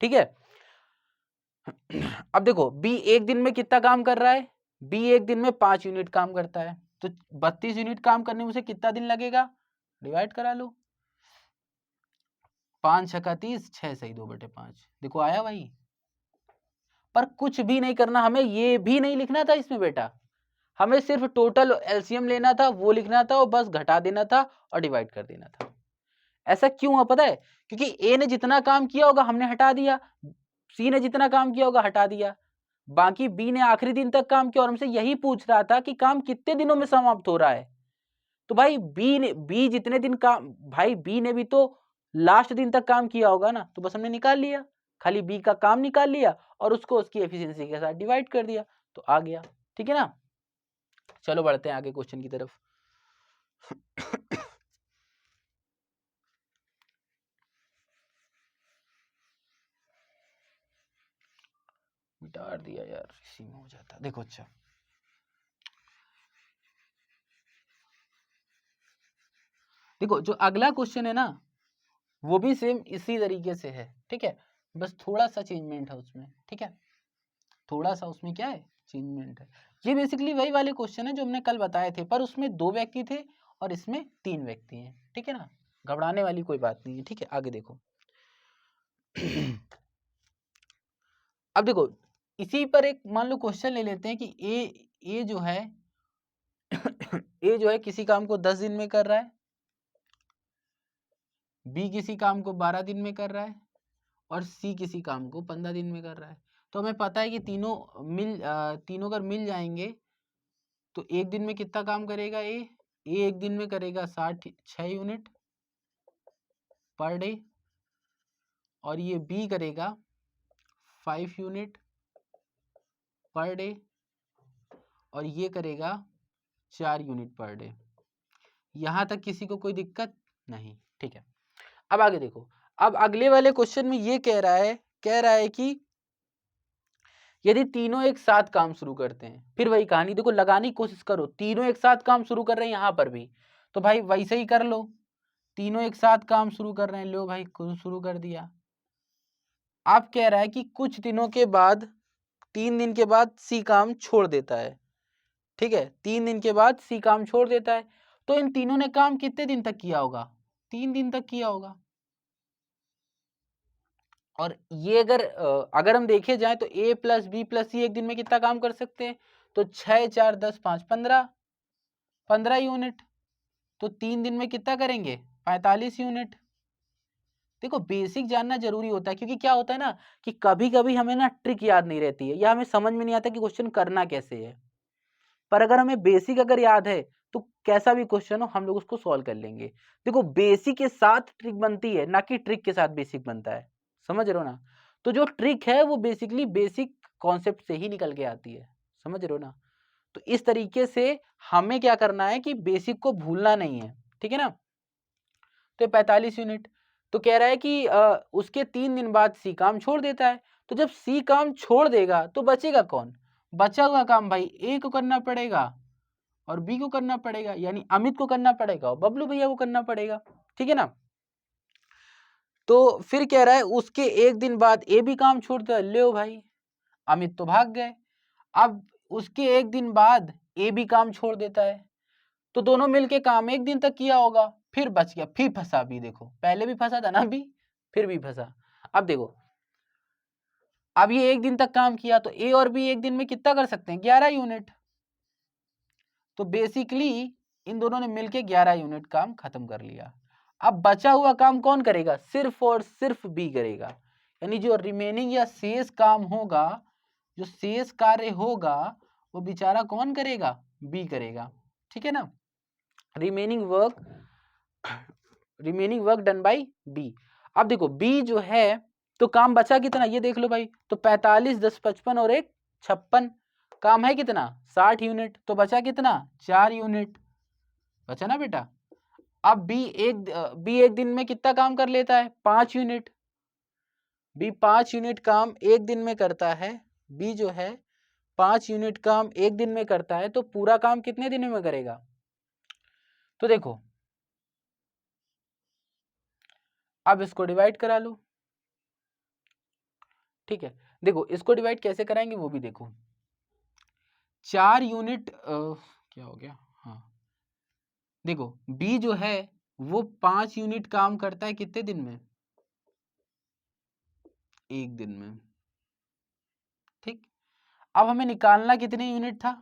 ठीक है। अब देखो बी एक दिन में कितना काम कर रहा है, बी एक दिन में 5 यूनिट काम करता है, तो 32 यूनिट काम करने में उसे कितना दिन लगेगा, डिवाइड करा लो, 5 छक्का 30, 6 सही 2/5, देखो आया भाई। पर कुछ भी नहीं करना, हमें ये भी नहीं लिखना था इसमें बेटा, हमें सिर्फ टोटल एलसीएम लेना था, वो लिखना था और बस घटा देना था और डिवाइड कर देना था। ऐसा क्यों हुआ पता है, क्योंकि ए ने जितना काम किया होगा हमने हटा दिया, सी ने जितना काम किया होगा हटा दिया, बाकी बी ने आखिरी दिन तक काम किया और हमसे यही पूछ रहा था कि काम कितने दिनों में समाप्त हो रहा है। तो भाई बी जितने दिन काम, भाई बी ने भी तो लास्ट दिन तक काम किया होगा ना, तो बस हमने निकाल लिया, खाली बी का काम निकाल लिया और उसको उसकी एफिशिएंसी के साथ डिवाइड कर दिया, तो आ गया, ठीक है ना। चलो बढ़ते हैं आगे क्वेश्चन की तरफ। मिटा दिया यार, इसी में हो जाता, देखो अच्छा देखो, जो अगला क्वेश्चन है ना वो भी सेम इसी तरीके से है, ठीक है, बस थोड़ा सा चेंजमेंट है उसमें, ठीक है, थोड़ा सा उसमें क्या है, चेंजमेंट है। ये बेसिकली वही वाले क्वेश्चन है जो हमने कल बताए थे, पर उसमें 2 व्यक्ति थे और इसमें 3 व्यक्ति हैं, ठीक है ना, घबराने वाली कोई बात नहीं है, ठीक है। आगे देखो अब देखो इसी पर एक मान लो क्वेश्चन ले लेते हैं कि ए जो है ए जो है किसी काम को 10 दिन में कर रहा है, बी किसी काम को 12 दिन में कर रहा है और सी किसी काम को 15 दिन में कर रहा है। तो हमें पता है कि तीनों अगर मिल जाएंगे तो एक दिन में कितना काम करेगा, ए एक दिन में करेगा 6 यूनिट पर डे, और ये बी करेगा 5 यूनिट पर डे, और ये करेगा 4 यूनिट पर डे। यहां तक किसी को कोई दिक्कत नहीं, ठीक है। अब आगे देखो, अब अगले वाले क्वेश्चन में ये कह रहा है कि यदि तीनों एक साथ काम शुरू करते हैं, फिर वही कहानी देखो, लगाने की कोशिश करो, तीनों एक साथ काम शुरू कर रहे हैं यहां पर भी, तो भाई वैसे ही कर लो, तीनों एक साथ काम शुरू कर रहे हैं, लो भाई शुरू कर दिया। आप कह रहा है कि कुछ दिनों के बाद, 3 दिन के बाद सी काम छोड़ देता है, ठीक है, 3 दिन के बाद सी काम छोड़ देता है, तो इन तीनों ने काम कितने दिन तक किया होगा, 3 दिन तक किया होगा। और ये अगर हम देखे जाए तो ए प्लस बी प्लस सी एक दिन में कितना काम कर सकते हैं, तो 6 4 10 5 15 यूनिट, तो 3 दिन में कितना करेंगे, 45 यूनिट। देखो बेसिक जानना जरूरी होता है, क्योंकि क्या होता है ना कि कभी कभी हमें ना ट्रिक याद नहीं रहती है या हमें समझ में नहीं आता कि क्वेश्चन करना कैसे है, पर अगर हमें बेसिक अगर याद है तो कैसा भी क्वेश्चन हो हम लोग उसको सॉल्व कर लेंगे। देखो बेसिक के साथ ट्रिक बनती है, ना कि ट्रिक के साथ बेसिक बनता है, समझ रहे हो ना। तो जो ट्रिक है वो बेसिकली बेसिक कॉन्सेप्ट से ही निकल के आती है, समझ रहे हो ना। तो इस तरीके से हमें क्या करना है कि बेसिक को भूलना नहीं है, ठीक है ना। तो 45 यूनिट, तो कह रहा है कि उसके 3 दिन बाद सी काम छोड़ देता है, तो जब सी काम छोड़ देगा तो बचेगा कौन, बचा हुआ काम भाई ए को करना पड़ेगा और बी को करना पड़ेगा, यानी अमित को करना पड़ेगा और बबलू भैया को करना पड़ेगा, ठीक है ना। तो फिर कह रहा है उसके एक दिन बाद ए भी काम छोड़ता है, ले भाई अमित तो भाग गए। अब उसके एक दिन बाद ए भी काम छोड़ देता है, तो दोनों मिलके काम एक दिन तक किया होगा, फिर बच गया, फिर फंसा भी, देखो पहले भी फंसा था ना भी, फिर भी फंसा। अब देखो अब ये एक दिन तक काम किया तो ए और बी एक दिन में कितना कर सकते हैं, 11 यूनिट। तो बेसिकली इन दोनों ने मिलके 11 यूनिट काम खत्म कर लिया। अब बचा हुआ काम कौन करेगा, सिर्फ और सिर्फ बी करेगा, यानी जो रिमेनिंग या शेष काम होगा, जो शेष कार्य होगा वो बेचारा कौन करेगा, बी करेगा, ठीक है ना। Remaining work done by B. अब देखो बी जो है, तो काम बचा कितना ये देख लो भाई, तो 45 10 55 और 1 56, काम है कितना 60 यूनिट, तो बचा कितना 4 यूनिट बचा ना बेटा। अब बी एक दिन में कितना काम कर लेता है 5 यूनिट, बी 5 यूनिट काम एक दिन में करता है, बी जो है 5 यूनिट काम एक दिन में करता है, तो पूरा काम कितने दिनों में करेगा। तो देखो अब इसको डिवाइड करा लो, ठीक है। देखो इसको डिवाइड कैसे कराएंगे वो भी देखो, 4 यूनिट क्या हो गया, हाँ देखो बी जो है वो 5 यूनिट काम करता है कितने दिन में, एक दिन में, ठीक। अब हमें निकालना कितने यूनिट था,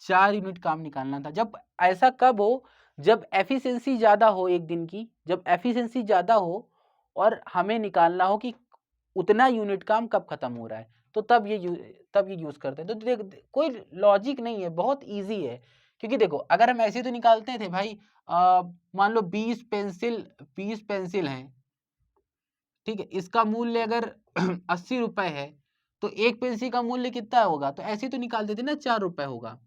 4 यूनिट काम निकालना था। जब ऐसा कब हो, जब एफिशिएंसी ज्यादा हो एक दिन की, जब एफिशिएंसी ज्यादा हो और हमें निकालना हो कि उतना यूनिट काम कब खत्म हो रहा है, तो तब ये यूज करते हैं। तो कोई लॉजिक नहीं है, बहुत इजी है। क्योंकि देखो अगर हम ऐसे तो निकालते थे भाई, मान लो 20 पेंसिल हैं, ठीक है, इसका मूल्य अगर 80 रुपए है, तो एक पेंसिल का मूल्य कितना होगा, तो ऐसे तो निकाल देते ना 4 रुपए होगा,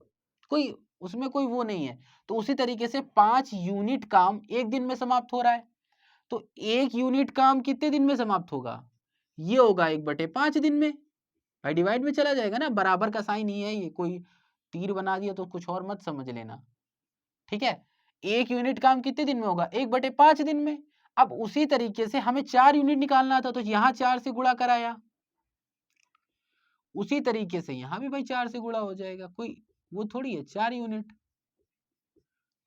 कोई उसमें कोई वो नहीं है। तो उसी तरीके से 5 यूनिट काम एक दिन में समाप्त हो रहा है, तो एक यूनिट काम कितने दिन में समाप्त होगा, ये होगा 1/5 दिन में। भाई डिवाइड में चला जाएगा ना, बराबर का साइन ही है, ये कोई तीर बना दिया तो कुछ और मत समझ लेना, ठीक है। एक यूनिट काम कितने दिन में होगा, 1/5 दिन में। अब उसी तरीके से हमें 4 यूनिट निकालना था, तो यहां 4 से गुणा कराया, उसी तरीके से यहां भी भाई 4 से गुणा हो जाएगा, कोई वो थोड़ी है, 4 यूनिट,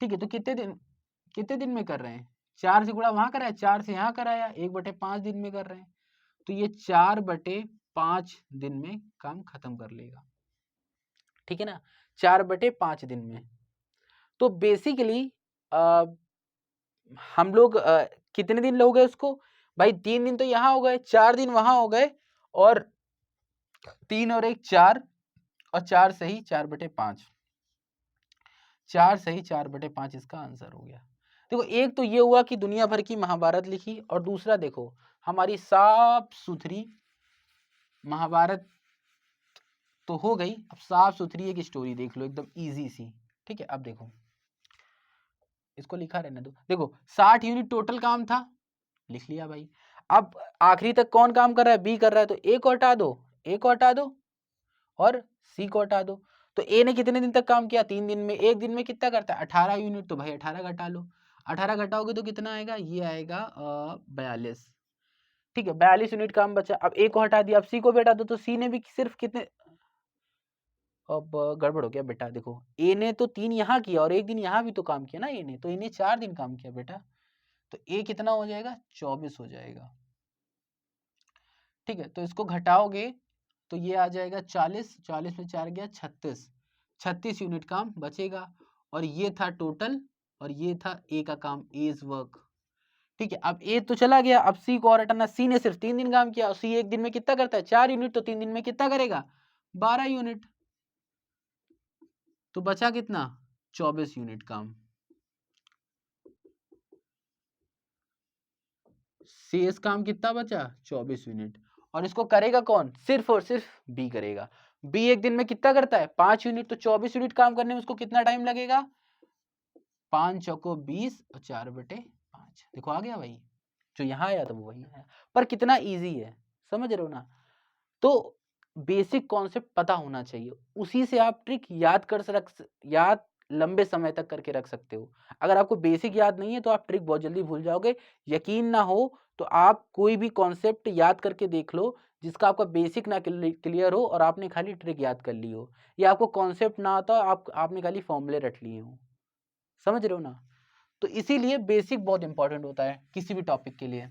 ठीक है। तो कितने दिन में कर रहे हैं, 4 से गुणा वहां कराया, 4 से यहां कराया, 1/5 दिन में कर रहे हैं, तो ये 4/5 दिन में काम खत्म कर लेगा, ठीक है ना, 4/5 दिन में। तो बेसिकली हम लोग कितने दिन हो गए उसको, भाई 3 दिन तो यहाँ हो गए, 4 दिन वहां हो गए, और 3 और 1 4, और 4 सही 4/5, 4 सही 4/5 इसका आंसर हो गया। देखो एक तो ये हुआ कि दुनिया भर की महाभारत लिखी, और दूसरा देखो हमारी साफ सुथरी महाभारत तो हो गई, अब साफ सुथरी एक स्टोरी देख लो एकदम इजी सी, ठीक है। अब देखो इसको लिखा रहने दो, देखो 60 यूनिट टोटल काम था, लिख लिया भाई। अब आखिरी तक कौन काम कर रहा है, बी कर रहा है, तो ए को हटा दो, ए को हटा दो और सी को हटा दो। तो ए ने कितने दिन तक काम किया, 3 दिन में, एक दिन में कितना करता है 18 यूनिट, तो भाई 18 घटा लो, 18 घटाओगे तो कितना आएगा, ये आएगा 42, ठीक है, 42 यूनिट काम बचा। अब ए को हटा दिया, अब सी को भी हटा दो, तो सी ने भी सिर्फ कितने, अब गड़बड़ हो गया बेटा, देखो ए ने तो 3 यहाँ किया और एक दिन यहाँ भी तो काम किया ना ए ने, तो इन्हें 4 दिन काम किया बेटा, तो ए कितना हो जाएगा 24 हो जाएगा, ठीक है। तो इसको घटाओगे तो ये आ जाएगा 40, 40 में 4 गया 36, 36 यूनिट काम बचेगा, और ये था टोटल, और ये था ए का काम, एज वर्क, ठीक है। अब ए तो चला गया, अब सी को और हटाना, सी ने सिर्फ 3 दिन काम किया, और सी एक दिन में कितना करता है 4 यूनिट, तो 3 दिन में कितना करेगा 12 यूनिट, तो बचा कितना 24 यूनिट काम, शेष काम कितना बचा 24 यूनिट, और इसको करेगा कौन, सिर्फ और सिर्फ बी करेगा। बी एक दिन में कितना करता है 5 यूनिट, तो 24 यूनिट काम करने में उसको कितना टाइम लगेगा, 5 चौको 20 और 4/5, देखो आ गया भाई, जो यहाँ आया था वो वही आया, पर कितना इजी है, समझ रहे हो ना। तो बेसिक कॉन्सेप्ट पता होना चाहिए, उसी से आप ट्रिक याद लंबे समय तक करके रख सकते हो। अगर आपको बेसिक याद नहीं है तो आप ट्रिक बहुत जल्दी भूल जाओगे। यकीन ना हो तो आप कोई भी कॉन्सेप्ट याद करके देख लो जिसका आपका बेसिक ना क्लियर हो और आपने खाली ट्रिक याद कर ली हो, या आपको कॉन्सेप्ट ना आता हो, आपने खाली फॉर्मूले रट लिए हो, समझ रहे हो ना। तो इसीलिए बेसिक बहुत इंपॉर्टेंट होता है किसी भी टॉपिक के लिए।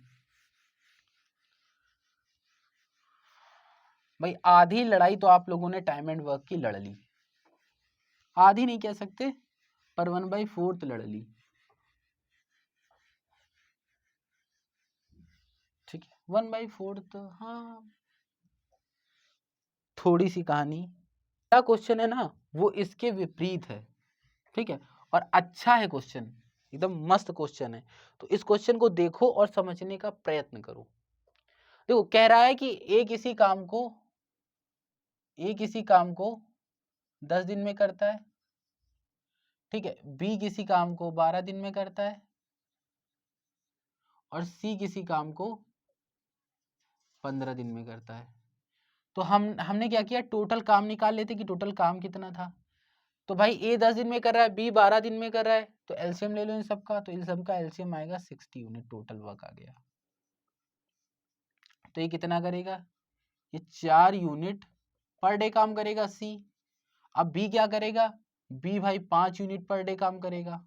भाई आधी लड़ाई तो आप लोगों ने टाइम एंड वर्क की लड़ ली, आधी नहीं कह सकते पर 1/4 लड़ ली, ठीक है 1/4, तो हाँ थोड़ी सी कहानी, क्या क्वेश्चन है ना वो इसके विपरीत है, ठीक है, और अच्छा है क्वेश्चन, एकदम मस्त क्वेश्चन है। तो इस क्वेश्चन को देखो और समझने का प्रयत्न करो। देखो कह रहा है कि ए किसी काम को 10 दिन में करता है, ठीक है। बी किसी काम को 12 दिन में करता है और सी किसी काम को 15 दिन में करता है। तो हमने क्या किया, टोटल काम निकाल लेते कि टोटल काम कितना था। तो भाई ए 10 दिन में कर रहा है, बी 12 दिन में कर रहा है, तो एलसीएम ले लो इन सबका, तो इन सबका एलसीएम आएगा 60 यूनिट टोटल वर्क आ गया। तो ये कितना करेगा, ये 4 यूनिट पर डे काम करेगा सी। अब बी क्या करेगा, बी भाई 5 यूनिट पर डे काम करेगा,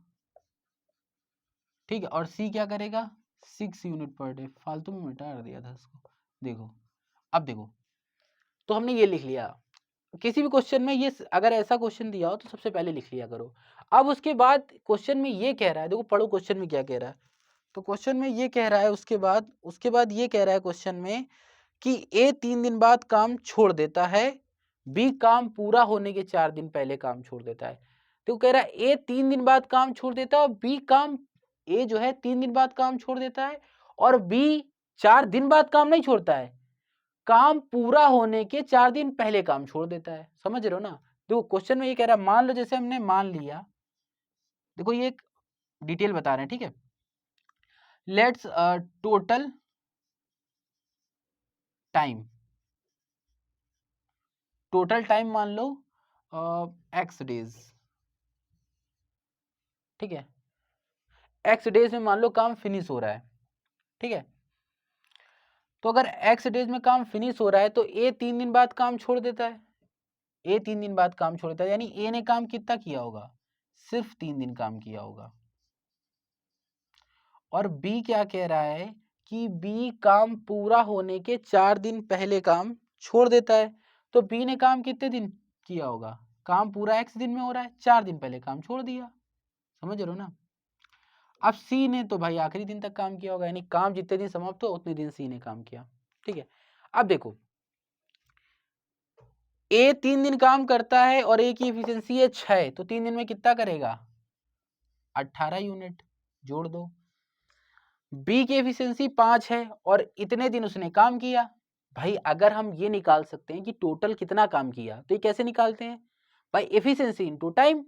ठीक है। और सी क्या करेगा, 6 यूनिट पर डे। फालतू में मिटा दिया था इसको। देखो अब देखो, तो हमने ये लिख लिया। किसी भी क्वेश्चन में ये अगर ऐसा क्वेश्चन दिया हो तो सबसे पहले लिख लिया करो। अब उसके बाद क्वेश्चन में ये कह रहा है, देखो पढ़ो क्वेश्चन में क्या कह रहा है। तो क्वेश्चन में ये कह रहा है, उसके बाद ये कह रहा है क्वेश्चन में कि ए 3 दिन बाद काम छोड़ देता है, बी काम पूरा होने के 4 दिन पहले काम छोड़ देता है। तो कह रहा है ए 3 दिन बाद काम छोड़ देता है और बी काम, ए जो है 3 दिन बाद काम छोड़ देता है और बी 4 दिन बाद काम नहीं छोड़ता है, काम पूरा होने के 4 दिन पहले काम छोड़ देता है। समझ रहे हो ना। देखो क्वेश्चन में ये कह रहा है, मान लो जैसे हमने मान लिया, देखो ये एक डिटेल बता रहे हैं, ठीक है। Let's total time, total time मान लो एक्स डेज, ठीक है। एक्स डेज में मान लो काम फिनिश हो रहा है, ठीक है। तो अगर एक्स डेज में काम फिनिश हो रहा है तो ए 3 दिन बाद काम छोड़ देता है, ए 3 दिन बाद काम छोड़ देता है, यानी ए ने काम कितना किया होगा, सिर्फ 3 दिन काम किया होगा। और बी क्या कह रहा है कि बी काम पूरा होने के 4 दिन पहले काम छोड़ देता है। तो बी ने काम कितने दिन किया होगा, काम पूरा एक्स दिन में हो रहा है, 4 दिन पहले काम छोड़ दिया। समझ रहे हो ना। अब सी ने तो भाई आखिरी दिन तक काम किया होगा, यानी काम जितने दिन समाप्त हो उतने दिन सी ने काम किया, ठीक है। अब देखो ए 3 दिन काम करता है और ए की एफिशिएंसी है 6, तो 3 दिन में कितना करेगा, 18 यूनिट, जोड़ दो। बी की एफिशिएंसी 5 है और इतने दिन उसने काम किया। भाई अगर हम ये निकाल सकते हैं कि टोटल कितना काम किया, तो ये कैसे निकालते हैं भाई, एफिशिएंसी इनटू टाइम।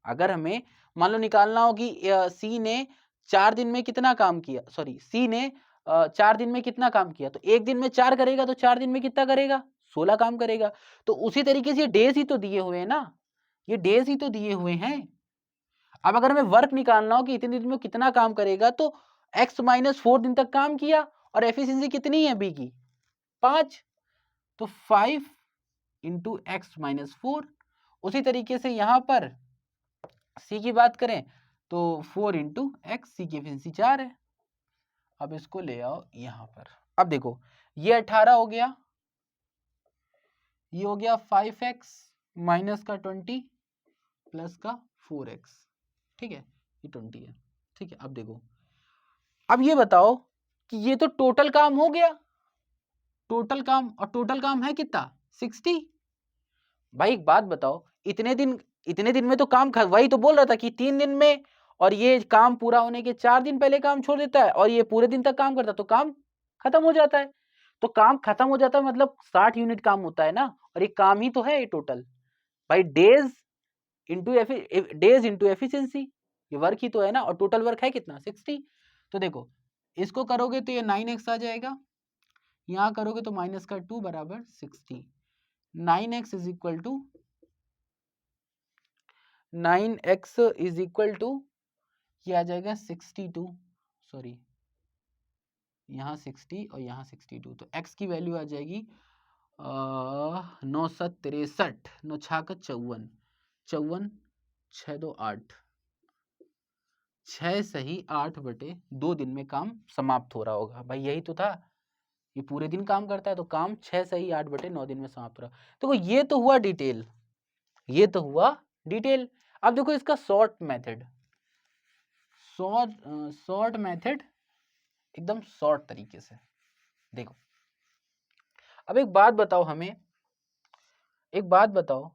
अगर हमें मान लो निकालना हो कि सी ने 4 दिन में कितना काम किया, सॉरी सी ने 4 दिन में कितना काम किया, तो एक दिन में 4 करेगा तो 4 दिन में कितना करेगा, 16 काम करेगा। तो उसी तरीके से ये डेज ही तो दिए हुए हैं ना, ये डेज ही तो दिए हुए हैं। अब अगर हमें वर्क निकालना हो कि इतने दिन में कितना काम करेगा, तो x-4 दिन तक काम किया और एफिशिएंसी कितनी है बी की, 5, तो 5 इंटू x-4। उसी तरीके से यहां पर सी की बात करें तो 4 इंटू एक्स, सी की एफिशिएंसी 4 है। अब इसको ले आओ यहां पर। अब देखो ये 18 हो गया, ये हो गया 5x माइनस का 20 प्लस का 4x, ठीक है, ये 20 है, ठीक है। अब देखो, अब ये बताओ कि ये तो टोटल काम हो गया, टोटल काम, और टोटल काम है कितना, 60। भाई एक बात बताओ, इतने दिन में तो काम वही तो बोल रहा था कि 3 दिन में, और ये काम पूरा होने के 4 दिन पहले काम छोड़ देता है और ये पूरे दिन तक काम करता, तो काम खत्म हो जाता है। तो काम खत्म हो जाता है मतलब 60 यूनिट काम होता है ना, और ये काम ही तो है ये टोटल। भाई डेज इंटू एफिशिएंसी, ये वर्क ही तो है ना, और टोटल वर्क है कितना, 60। तो देखो इसको करोगे तो ये 9x आ जाएगा, यहां करोगे तो माइनस का 2 बराबर 60। 9x is equal to 9x is equal to ये आ जाएगा 62, सॉरी यहाँ 60 और यहाँ 62, तो x की वैल्यू आ जाएगी 963, 9 छाक 54, 54 6 2 8, 6 सही 8 बटे 2 दिन में काम समाप्त हो रहा होगा। भाई यही तो था, ये पूरे दिन काम करता है तो काम 6 सही 8 बटे 9 दिन में समाप्त हो रहा। तो ये तो हुआ डिटेल, ये तो हुआ डिटेल। अब देखो इसका शॉर्ट मेथड, शॉर्ट मेथड एकदम शॉर्ट तरीके से देखो। अब एक बात बताओ हमें, एक बात बताओ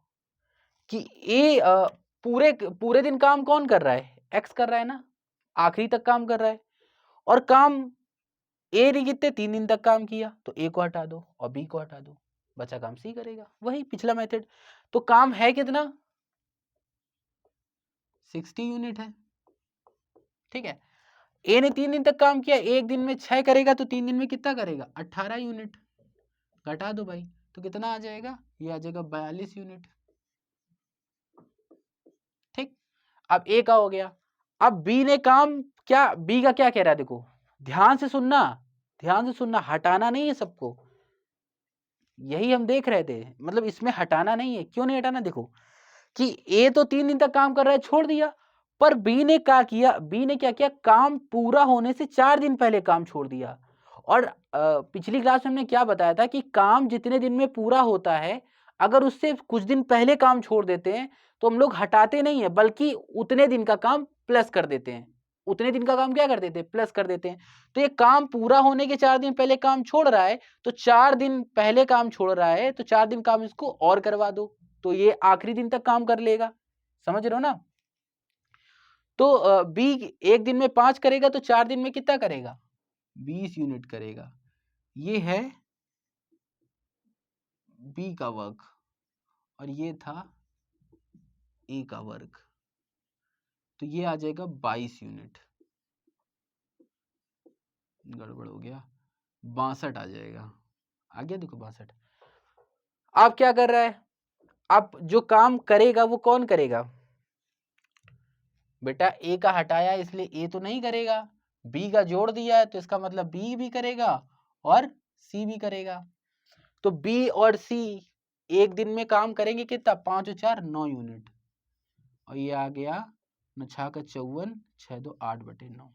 कि ए पूरे दिन काम कौन कर रहा है, एक्स कर रहा है ना, आखिरी तक काम कर रहा है, और काम ए ने कितने 3 दिन तक काम किया, तो ए को हटा दो और बी को हटा दो, बचा काम सी करेगा, वही पिछला मेथड। तो काम है कितना, 60 यूनिट है, ठीक है। ए ने 3 दिन तक काम किया, एक दिन में 6 करेगा तो 3 दिन में कितना करेगा, 18 यूनिट। घटा दो भाई, तो कितना आ जाएगा, ये आ जाएगा 42 यूनिट, ठीक। अब ए का हो गया। अब बी ने काम क्या, बी का क्या कह रहा है, देखो ध्यान से सुनना, ध्यान से सुनना, हटाना नहीं है सबको, यही हम देख रहे थे, मतलब इसमें हटाना नहीं है। क्यों नहीं हटाना, देखो कि ए तो 3 दिन तक काम कर रहा है, छोड़ दिया, पर बी ने क्या किया, बी ने क्या किया, काम पूरा होने से 4 दिन पहले काम छोड़ दिया। और पिछली क्लास में हमने क्या बताया था कि काम जितने दिन में पूरा होता है, अगर उससे कुछ दिन पहले काम छोड़ देते हैं तो हम लोग हटाते नहीं है, बल्कि उतने दिन का काम प्लस कर देते हैं। उतने दिन का काम क्या कर देते हैं, प्लस कर देते हैं। तो ये काम पूरा होने के 4 दिन पहले काम छोड़ रहा है, तो 4 दिन पहले काम छोड़ रहा है, तो 4 दिन काम इसको और करवा दो, तो ये आखिरी दिन तक काम कर लेगा। समझ रहे हो ना। तो बी एक दिन में 5 करेगा, तो 4 दिन में कितना करेगा, 20 यूनिट करेगा। ये है बी का वर्क और ये था ए का वर्क, तो ये आ जाएगा 22 यूनिट। गड़बड़ हो गया, 62 आ जाएगा, आ गया, देखो 62। अब क्या कर रहा है, अब जो काम करेगा वो कौन करेगा, बेटा ए का हटाया इसलिए ए तो नहीं करेगा, बी का जोड़ दिया है तो इसका मतलब बी भी करेगा और सी भी करेगा। तो बी और सी एक दिन में काम करेंगे कितना, 5 और 4 9 यूनिट, और ये आ गया 9 6 का 54, 6 2 8/9।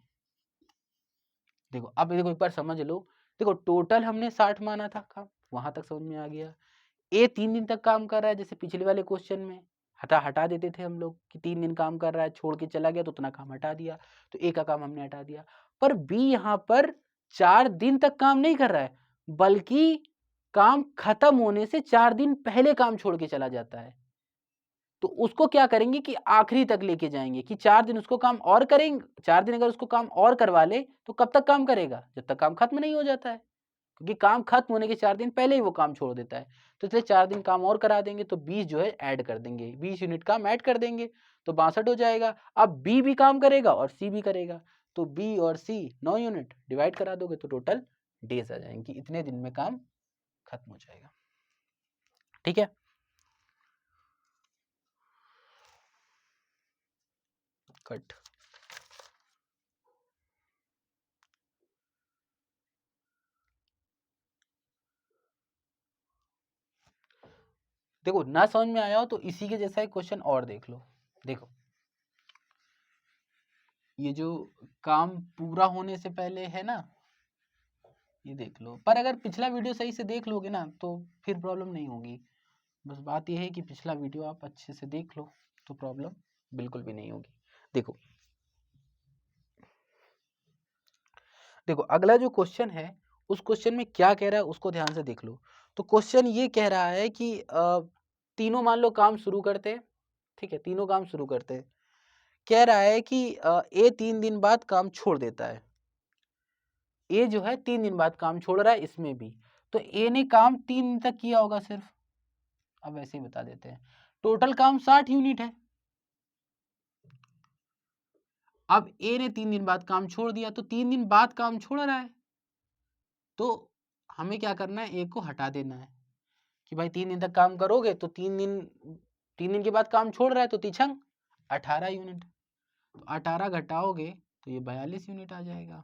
देखो अब देखो एक बार समझ लो, देखो टोटल हमने 60 माना था काम, वहां तक समझ में आ गया। ए 3 दिन तक काम कर रहा है, जैसे पिछले वाले क्वेश्चन में हटा देते थे हम लोग कि 3 दिन काम कर रहा है, छोड़ के चला गया तो उतना काम हटा दिया, तो ए का काम हमने हटा दिया। पर बी यहाँ पर 4 दिन तक काम नहीं कर रहा है, बल्कि काम खत्म होने से 4 दिन पहले काम छोड़ के चला जाता है। तो उसको क्या करेंगे कि आखिरी तक लेके जाएंगे कि 4 दिन उसको काम और करेंगे, 4 दिन अगर उसको काम और करवा ले तो कब तक काम करेगा, जब तक काम खत्म नहीं हो जाता है, क्योंकि काम खत्म होने के 4 दिन पहले ही वो काम छोड़ देता है। तो इसलिए 4 दिन काम और करा देंगे, तो 20 जो है ऐड कर देंगे, 20 यूनिट काम ऐड कर देंगे, तो 62 हो जाएगा। अब बी भी काम करेगा और सी भी करेगा, तो बी और सी 9 यूनिट डिवाइड करा दोगे तो टोटल डेज आ जाएंगे, इतने दिन में काम खत्म हो जाएगा, ठीक है। कट। देखो ना समझ में आया हो तो इसी के जैसा एक क्वेश्चन और देख लो। देखो ये जो काम पूरा होने से पहले है ना, ये देख लो, पर अगर पिछला वीडियो सही से देख लोगे ना तो फिर प्रॉब्लम नहीं होगी। बस बात यह है कि पिछला वीडियो आप अच्छे से देख लो तो प्रॉब्लम बिल्कुल भी नहीं होगी। देखो देखो अगला जो क्वेश्चन है, उस क्वेश्चन में क्या कह रहा है उसको ध्यान से देख लो। तो क्वेश्चन ये कह रहा है कि तीनों मान लो काम शुरू करते हैं, ठीक है, तीनों काम शुरू करते हैं। कह रहा है कि ए 3 दिन बाद काम छोड़ देता है, ए जो है 3 दिन बाद काम छोड़ रहा है, इसमें भी तो ए ने काम 3 दिन तक किया होगा सिर्फ। अब वैसे ही बता देते हैं, टोटल काम 60 यूनिट है। अब ए ने 3 दिन बाद काम छोड़ दिया, तो 3 दिन बाद काम छोड़ रहा है, तो हमें क्या करना है, ए को हटा देना है कि भाई 3 दिन तक काम करोगे तो 3 दिन के बाद काम छोड़ रहा है, तो तिछंग 18 यूनिट, तो 18 घटाओगे तो ये 42 यूनिट आ जाएगा।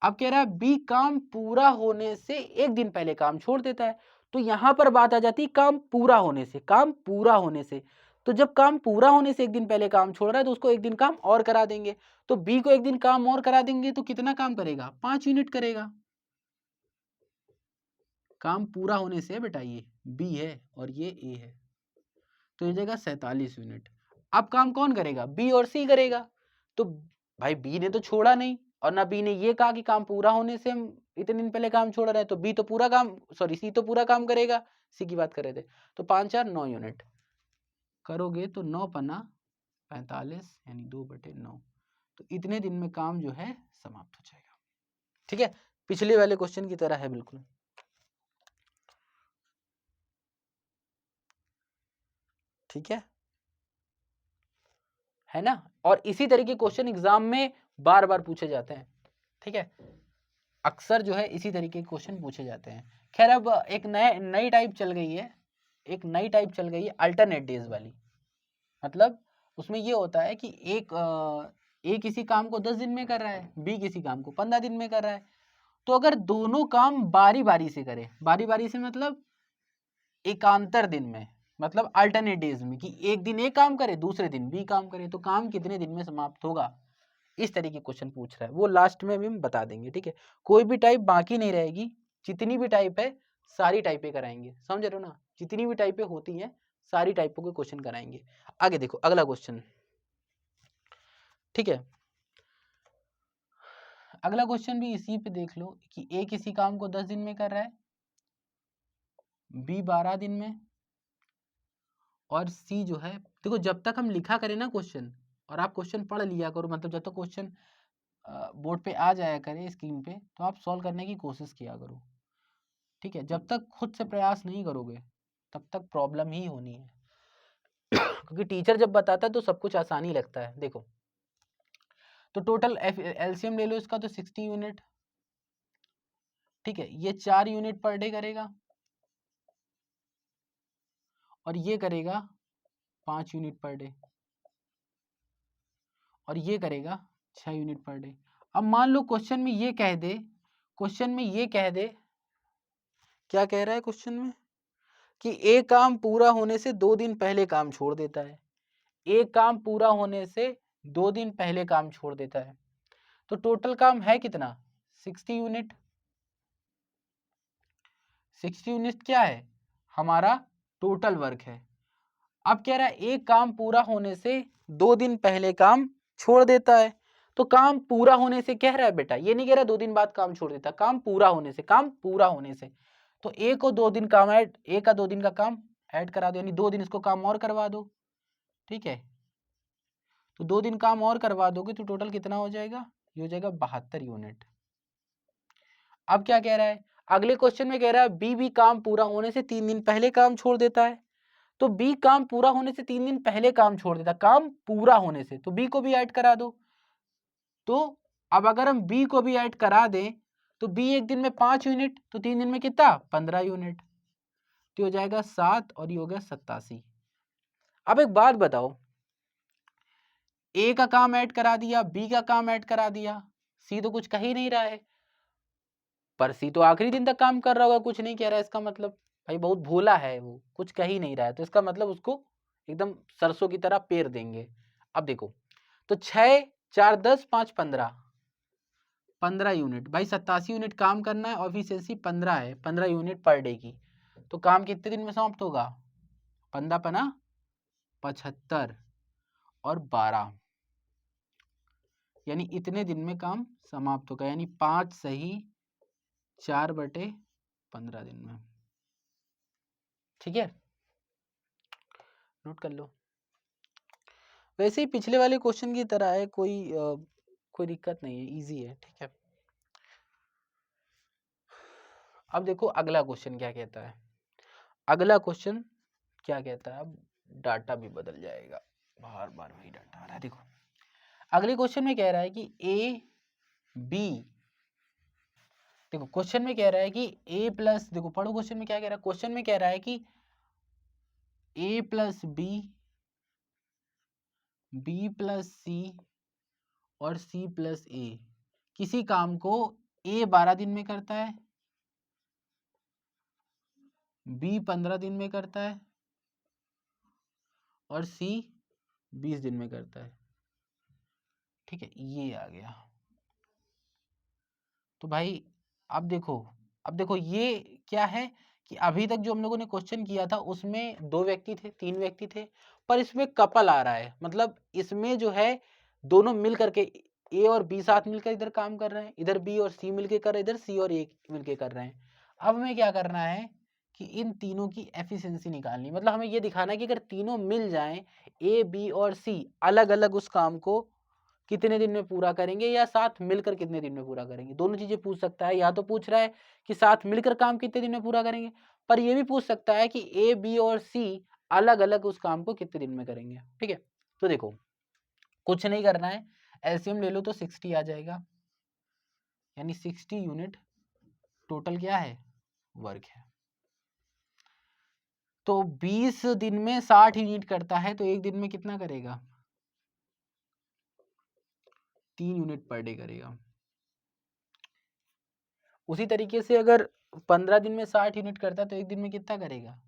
अब कह रहा है बी काम पूरा होने से एक दिन पहले काम छोड़ देता है, तो यहां पर बात आ जाती है काम पूरा होने से, काम पूरा होने से। तो जब काम पूरा होने से एक दिन पहले काम छोड़ रहा है तो उसको एक दिन काम और करा देंगे, तो बी को एक दिन काम और करा देंगे तो कितना काम करेगा, 5 यूनिट करेगा। काम पूरा होने से बेटा ये बी है और ये ए है, तो ये जगह 47 यूनिट। अब काम कौन करेगा, बी और सी करेगा। तो भाई बी ने तो छोड़ा नहीं, और ना बी ने ये कहा कि काम पूरा होने से हम इतने दिन पहले काम छोड़ रहे हैं, तो बी तो पूरा काम, सॉरी सी तो पूरा काम करेगा, सी की बात कर रहे थे। तो 5 4 9 यूनिट करोगे तो 9 पन्ना 45 यानी 2/9, तो इतने दिन में काम जो है समाप्त हो जाएगा, ठीक है। पिछले वाले क्वेश्चन की तरह है बिल्कुल। ठीक है ना। और इसी तरह के क्वेश्चन एग्जाम में बार बार पूछे जाते हैं, ठीक है, अक्सर जो है इसी तरीके के क्वेश्चन पूछे जाते हैं। खैर अब एक नई टाइप चल गई है, एक नई टाइप चल गई है अल्टरनेट डेज वाली। मतलब उसमें ये होता है कि ए किसी काम को 10 दिन में कर रहा है, बी किसी काम को 15 दिन में कर रहा है, तो अगर दोनों काम बारी बारी से करे, बारी बारी से मतलब एकांतर दिन में, मतलब अल्टरनेट डेज में, कि एक दिन ए काम करे दूसरे दिन बी काम करे, तो काम कितने दिन में समाप्त होगा, इस तरीके क्वेश्चन पूछ रहा है। वो लास्ट में भी हम बता देंगे, ठीक है। कोई भी टाइप बाकी नहीं रहेगी, जितनी भी टाइप है सारी टाइपें कराएंगे, समझ रहे हो ना, जितनी भी टाइपें होती हैं सारी टाइपों के क्वेश्चन कराएंगे। आगे देखो अगला क्वेश्चन, ठीक है, अगला क्वेश्चन भी इसी पे देख लो कि ए किसी काम को 10 दिन में कर रहा है, बी 12 दिन में, और सी जो है, देखो जब तक हम लिखा करें ना क्वेश्चन, और आप क्वेश्चन पढ़ लिया करो, मतलब जब तक क्वेश्चन बोर्ड पे आ जाया करे स्क्रीन पे, तो आप सॉल्व करने की कोशिश किया करो, ठीक है। जब तक खुद से प्रयास नहीं करोगे तब तक प्रॉब्लम ही होनी है क्योंकि टीचर जब बताता है तो सब कुछ आसानी लगता है। देखो तो टोटल एलसीएम ले लो इसका, तो 60 यूनिट, ठीक है, ये 4 यूनिट पर डे करेगा, और ये करेगा 5 यूनिट पर डे, और ये करेगा 6 यूनिट पर डे। अब मान लो क्वेश्चन में ये कह दे, क्वेश्चन में ये कह दे, क्या कह रहा है क्वेश्चन में, कि एक काम पूरा होने से 2 दिन पहले काम छोड़ देता है, एक काम पूरा होने से 2 दिन पहले काम छोड़ देता है, तो टोटल काम है कितना, 60 यूनिट। 60 यूनिट क्या है, हमारा टोटल वर्क है। अब कह रहा है एक काम पूरा होने से 2 दिन पहले काम छोड़ देता है, तो काम पूरा होने से कह रहा है बेटा, ये नहीं कह रहा 2 दिन बाद काम छोड़ देता, काम पूरा होने से, काम पूरा होने से, तो एक और 2 दिन काम ऐड, एक का 2 दिन का काम ऐड करा दो, यानी 2 दिन इसको काम और करवा दो, ठीक है। तो 2 दिन काम और करवा दोगे तो टोटल कितना हो जाएगा, ये हो जाएगा 72 यूनिट। अब क्या कह रहा है, अगले क्वेश्चन में कह रहा है बी भी काम पूरा होने से 3 दिन पहले काम छोड़ देता है, तो बी काम पूरा होने से 3 दिन पहले काम छोड़ देता, काम पूरा होने से, तो बी को भी ऐड करा दो। तो अब अगर हम बी को भी ऐड करा दें तो बी एक दिन में 5 यूनिट, तो 3 दिन में कितना, 15 यूनिट, तो हो जाएगा 7 और ये हो गया 87। अब एक बात बताओ, ए का काम ऐड करा दिया, बी का काम ऐड करा दिया, सी तो कुछ कह ही नहीं रहा है, पर सी तो आखिरी दिन तक काम कर रहा होगा, कुछ नहीं कह रहा है, इसका मतलब भाई बहुत भोला है, वो कुछ कह ही नहीं रहा है, तो इसका मतलब उसको एकदम सरसों की तरह पेर देंगे। अब देखो तो 6 4 10 5 15 यूनिट, भाई 87 यूनिट काम करना है और एफिशिएंसी 15 है, 15 यूनिट पर डे की, तो काम कितने दिन में समाप्त होगा, 15 पना 75 और 12, यानी इतने दिन में काम समाप्त होगा, यानी 5 सही 4/15 दिन में, ठीक है, नोट कर लो। वैसे ही पिछले वाले क्वेश्चन की तरह है, कोई दिक्कत नहीं है, इजी है, ठीक है। अब देखो अगला क्वेश्चन क्या कहता है, अगला क्वेश्चन क्या कहता है, अब डाटा भी बदल जाएगा, बार बार वही डाटा आ रहा है। देखो अगले क्वेश्चन में कह रहा है कि ए बी, देखो क्वेश्चन में कह रहा है कि ए प्लस, देखो पढ़ो क्वेश्चन में क्या कह रहा है, क्वेश्चन में कह रहा है कि ए प्लस बी प्लस सी और सी प्लस ए, किसी काम को ए 12 दिन में करता है, बी 15 दिन में करता है और सी 20 दिन में करता है, ठीक है, ये आ गया। तो भाई अब देखो ये क्या है कि अभी तक जो हम लोगों ने क्वेश्चन किया था उसमें 2 व्यक्ति थे, 3 व्यक्ति थे, पर इसमें कपल आ रहा है, मतलब इसमें जो है दोनों मिल करके, ए और बी साथ मिलकर इधर काम कर रहे हैं, इधर बी और सी मिलकर कर रहे हैं, इधर सी और ए मिलकर कर रहे हैं। अब हमें क्या करना है कि इन तीनों की एफिशिएंसी निकालनी, मतलब हमें ये दिखाना है कि अगर तीनों मिल जाएं, ए बी और सी अलग अलग उस काम को कितने दिन में पूरा करेंगे, या साथ मिलकर कितने दिन में पूरा करेंगे, दोनों चीजें पूछ सकता है। या तो पूछ रहा है कि साथ मिलकर काम कितने दिन में पूरा करेंगे, पर यह भी पूछ सकता है कि ए बी और सी अलग अलग उस काम को कितने दिन में करेंगे। ठीक है, तो देखो कुछ नहीं करना है, एलसीएम ले लो तो 60 आ जाएगा, यानी 60 यूनिट टोटल क्या है, वर्क है। तो 20 दिन में 60 यूनिट करता है, तो एक दिन में कितना करेगा, 3 यूनिट पर डे करेगा। उसी तरीके से अगर 15 दिन में 60 यूनिट करता है तो एक दिन में कितना करेगा,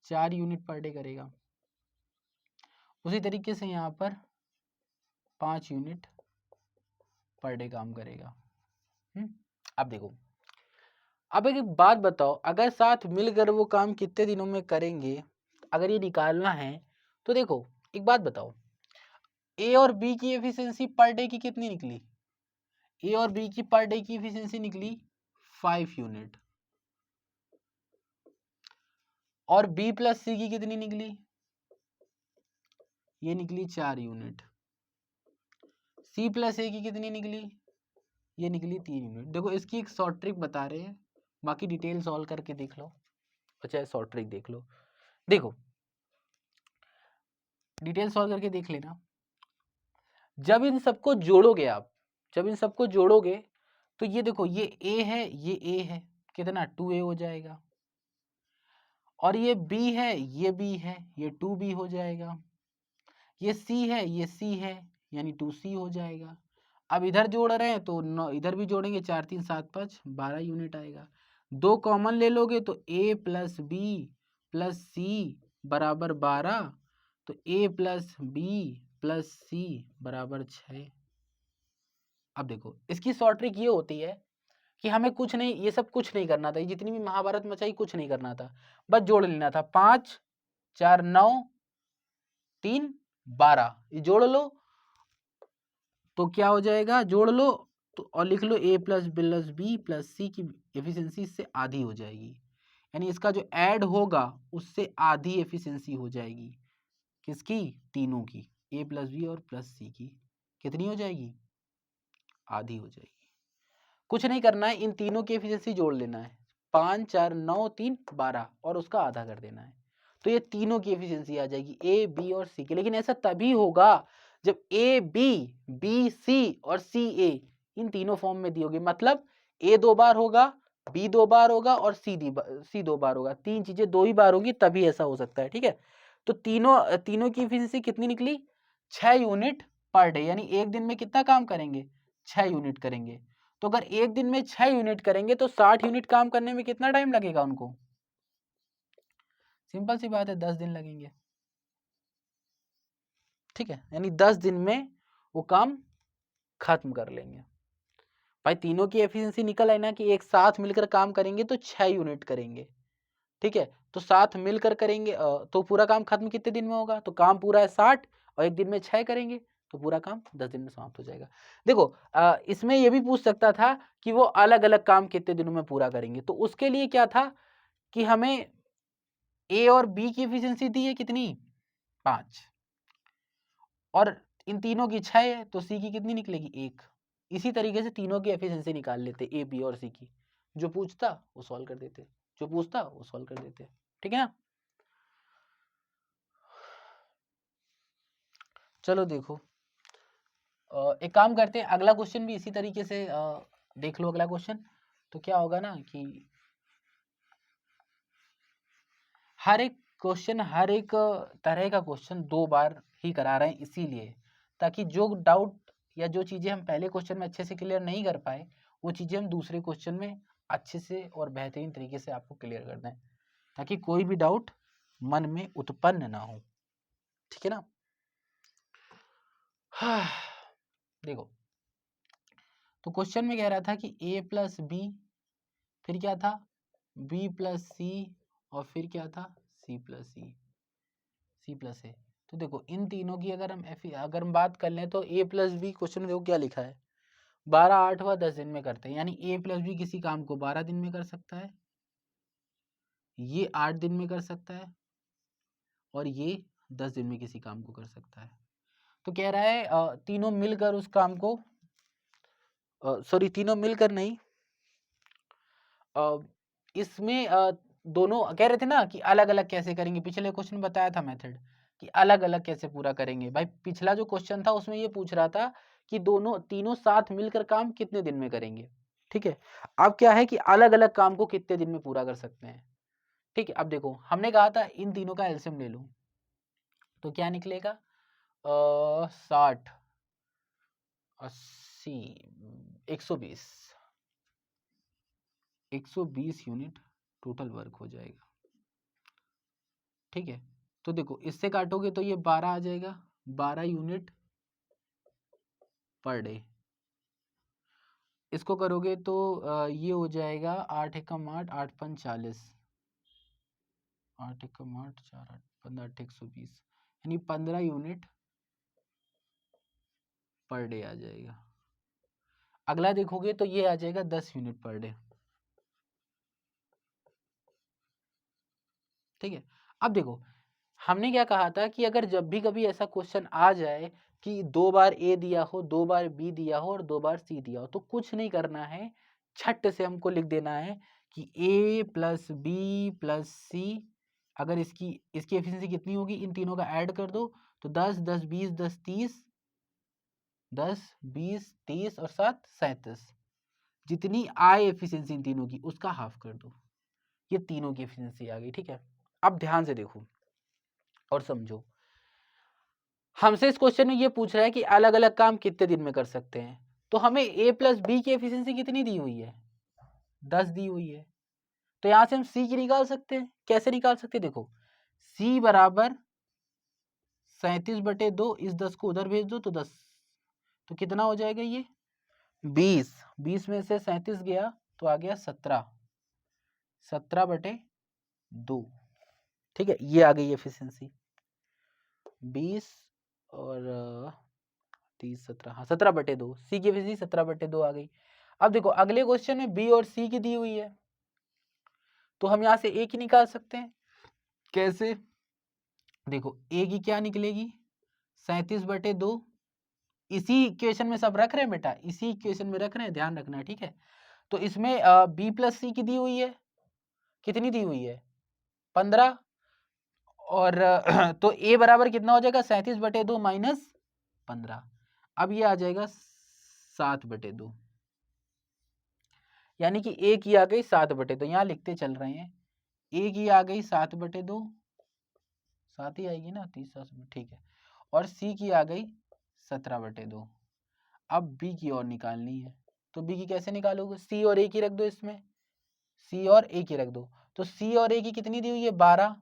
4 यूनिट पर डे करेगा। उसी तरीके से यहाँ पर 5 यूनिट पर डे काम करेगा। अब देखो, अब एक बात बताओ, अगर साथ मिलकर वो काम कितने दिनों में करेंगे, अगर ये निकालना है तो देखो एक बात बताओ, ए और बी की एफिशिएंसी पर डे की कितनी निकली, ए और बी की पर डे की एफिशिएंसी निकली 5 यूनिट, और बी प्लस सी की कितनी निकली, ये निकली 4 यूनिट, सी प्लस ए की कितनी निकली, ये निकली 3 यूनिट। देखो इसकी एक शॉर्ट ट्रिक बता रहे हैं, बाकी डिटेल सॉल्व करके देख लो, अच्छा शॉर्ट ट्रिक देख लो। देखो डिटेल सॉल्व करके देख लेना, जब इन सबको जोड़ोगे आप, जब इन सबको जोड़ोगे तो ये देखो, ये ए है, ये ए है, कितना 2a हो जाएगा, और ये बी है, ये बी है, ये 2b हो जाएगा, ये सी है, ये सी है, यानी 2c हो जाएगा। अब इधर जोड़ रहे हैं तो इधर भी जोड़ेंगे, 4 3 7 5 12 यूनिट आएगा। 2 कॉमन ले लोगे तो a प्लस बी प्लस सी बराबर 12, तो a प्लस बी प्लस सी बराबर 6। अब देखो इसकी शॉर्ट ट्रिक ये होती है कि हमें कुछ नहीं, ये सब कुछ नहीं करना था, ये जितनी भी महाभारत मचाई कुछ नहीं करना था, बस जोड़ लेना था। 5 4 9 3 12, ये जोड़ लो तो क्या हो जाएगा, जोड़ लो तो और लिख लो a प्लस बी प्लस सी की एफिशिएंसी इससे आधी हो जाएगी, यानी इसका जो ऐड होगा उससे आधी एफिशिएंसी हो जाएगी, किसकी, तीनों की, a प्लस बी और प्लस सी की कितनी हो जाएगी, आधी हो जाएगी। कुछ नहीं करना है, इन तीनों की एफिशिएंसी जोड़ लेना है, 5 4 9 3 12 और उसका आधा कर देना है, तो ये तीनों की एफिशिएंसी आ जाएगी ए बी और सी की। लेकिन ऐसा तभी होगा जब ए बी बी सी और सी ए इन तीनों फॉर्म में दियोगे, मतलब ए 2 बार होगा, बी 2 बार होगा और सी 2 बार होगा, तीन चीजें 2 ही बार होगी तभी ऐसा हो सकता है। ठीक है, तो तीनों की एफिशिएंसी कितनी निकली, 6 यूनिट पर डे, यानी एक दिन में कितना काम करेंगे, 6 यूनिट करेंगे। तो अगर एक दिन में 6 यूनिट करेंगे तो 60 यूनिट काम करने में कितना टाइम लगेगा उनको, सिंपल सी बात है 10 दिन लगेंगे। ठीक है, यानी 10 दिन में वो काम खत्म कर लेंगे। भाई तीनों की एफिशिएंसी निकल आई ना कि एक साथ मिलकर काम करेंगे तो 6 यूनिट करेंगे। ठीक है, तो साथ मिलकर करेंगे तो पूरा काम खत्म कितने दिन में होगा, तो काम पूरा है 60 और एक दिन में 6 करेंगे तो पूरा काम 10 दिन में समाप्त हो जाएगा। देखो इसमें ये भी पूछ सकता था कि वो अलग अलग काम कितने दिनों में पूरा करेंगे, तो उसके लिए क्या था कि हमें ए और बी की एफिशिएंसी दी है कितनी, 5, और इन तीनों की 6 है तो सी की कितनी निकलेगी, 1। इसी तरीके से तीनों की एफिशिएंसी निकाल लेते, ए बी और सी की, जो पूछता वो सॉल्व कर देते, जो पूछता वो सॉल्व कर देते। ठीक है ना, चलो देखो एक काम करते हैं, अगला क्वेश्चन भी इसी तरीके से देख लो। अगला क्वेश्चन तो क्या होगा ना कि हर एक क्वेश्चन, हर एक तरह का क्वेश्चन 2 बार ही करा रहे हैं, इसीलिए ताकि जो डाउट या जो चीज़ें हम पहले क्वेश्चन में अच्छे से क्लियर नहीं कर पाए वो चीज़ें हम दूसरे क्वेश्चन में अच्छे से और बेहतरीन तरीके से आपको क्लियर कर दें, ताकि कोई भी डाउट मन में उत्पन्न ना हो। ठीक है ना, देखो तो क्वेश्चन में कह रहा था कि a प्लस बी, फिर क्या था b प्लस सी, और फिर क्या था c प्लस ए। तो देखो इन तीनों की अगर हम बात कर लें तो a प्लस बी, क्वेश्चन में देखो क्या लिखा है, 12 8 व 10 दिन में करते हैं, यानी a प्लस बी किसी काम को 12 दिन में कर सकता है, ये 8 दिन में कर सकता है, और ये 10 दिन में किसी काम को कर सकता है। तो कह रहा है तीनों मिलकर उस काम को, सॉरी तीनों मिलकर नहीं, इसमें दोनों कह रहे थे ना कि अलग अलग कैसे करेंगे, पिछले क्वेश्चन बताया था मेथड कि अलग अलग कैसे पूरा करेंगे। भाई पिछला जो क्वेश्चन था उसमें ये पूछ रहा था कि दोनों तीनों साथ मिलकर काम कितने दिन में करेंगे। ठीक है, अब क्या है कि अलग अलग काम को कितने दिन में पूरा कर सकते हैं। ठीक है, अब देखो हमने कहा था इन तीनों का एलसीएम ले लो, तो क्या निकलेगा 60 80 120 120 यूनिट टोटल वर्क हो जाएगा। ठीक है, तो देखो इससे काटोगे तो ये 12 आ जाएगा, 12 यूनिट पर डे। इसको करोगे तो ये हो जाएगा 8 एकम 8 8 पंच 40 8 एकम 8 4 8 15 8 120 यानी 15 यूनिट पर डे आ जाएगा। अगला देखोगे तो ये आ जाएगा 10 यूनिट पर डे। ठीक है, अब देखो हमने क्या कहा था कि अगर जब भी कभी ऐसा क्वेश्चन आ जाए कि 2 बार ए दिया हो, 2 बार बी दिया हो और 2 बार सी दिया हो, तो कुछ नहीं करना है, छट से हमको लिख देना है कि ए प्लस बी प्लस सी, अगर इसकी एफिशिएंसी कितनी होगी, इन तीनों का ऐड कर दो तो 10 10 20 10 30 10 20 30 और 7 37, जितनी आए एफिशिएंसी इन तीनों की उसका हाफ कर दो, ये तीनों की एफिशिएंसी आ गई। ठीक है, अब ध्यान से देखो और समझो, हमसे इस क्वेश्चन में ये पूछ रहा है कि अलग अलग काम कितने दिन में कर सकते हैं, तो हमें a प्लस बी की एफिशिएंसी कितनी दी हुई है, 10 दी हुई है, तो यहां से हम c की निकाल सकते हैं। कैसे निकाल सकते हैं, देखो c बराबर 37/2, इस 10 को उधर भेज दो तो 10, तो कितना हो जाएगा ये 20, 20 में से 37 गया तो आ गया 17, 17/2। ठीक है, ये आ गई एफिशिएंसी 20 और 30 17, हाँ 17/2, सी की एफिशिएंसी 17/2 आ गई। अब देखो अगले क्वेश्चन में बी और सी की दी हुई है, तो हम यहाँ से ए की निकाल सकते हैं। कैसे, देखो ए की क्या निकलेगी 37/2, इसी इक्वेशन में सब रख रहे हैं बेटा, इसी इक्वेशन में रख रहे हैं, ध्यान रखना है। ठीक है, तो इसमें बी प्लस सी की दी हुई है, कितनी दी हुई है 15, और तो ए बराबर कितना हो जाएगा 37/2 माइनस 15, अब ये आ जाएगा 7/2, यानी कि ए की आ गई 7/2, यहाँ लिखते चल रहे हैं, ए की आ गई 7/2, 7 ही आएगी ना 30 में, ठीक है, और सी की आ गई 17/2। अब बी की और निकालनी है, तो बी की कैसे निकालोगे, सी और ए की रख दो, इसमें सी और ए की रख दो, तो सी और ए की कितनी दी हुई है 12,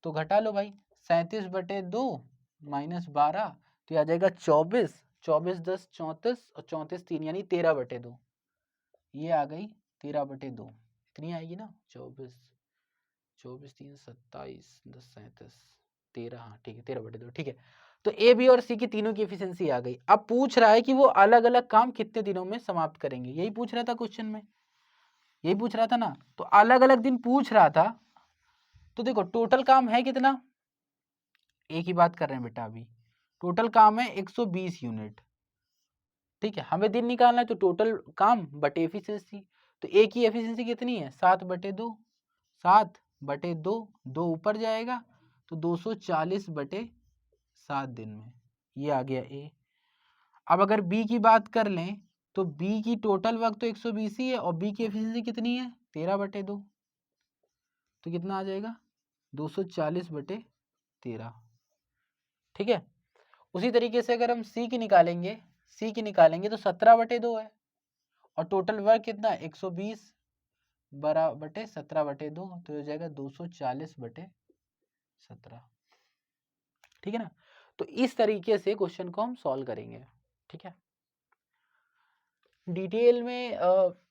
तो घटा लो भाई 37/2 माइनस 12, तो ये आ जाएगा 24, 24 10 34 और 34 3 यानी 13/2, ये आ गई 13/2, इतनी आएगी ना 24 24 3 27 10 37 13, हाँ ठीक है 13/2। ठीक है, तो ए बी और सी की तीनों की एफिशिएंसी आ गई। अब पूछ रहा है कि वो अलग अलग काम कितने दिनों में समाप्त करेंगे, यही पूछ रहा था क्वेश्चन में, यही पूछ रहा था ना, तो अलग अलग दिन पूछ रहा था, तो देखो टोटल काम है कितना, एक ही बात कर रहे हैं बेटा, अभी टोटल काम है 120 यूनिट। ठीक है, हमें दिन निकालना है, तो टोटल काम बटे एफिशिएंसी, तो ए की एफिशिएंसी कितनी है 7/2, 7/2, 2 ऊपर जाएगा तो 240/7 दिन में, ये आ गया ए। अब अगर बी की बात कर लें तो बी की टोटल वक्त तो 120 ही है और बी की एफिशिएंसी कितनी है 13/2, तो कितना आ जाएगा 240/13। ठीक है, उसी तरीके से अगर हम सी की निकालेंगे, सी की निकालेंगे तो 17/2 है, और टोटल वर्क कितना है 120 बटे 17/2, तो हो जाएगा 240/17। ठीक है ना, तो इस तरीके से क्वेश्चन को हम सॉल्व करेंगे। ठीक है, डिटेल में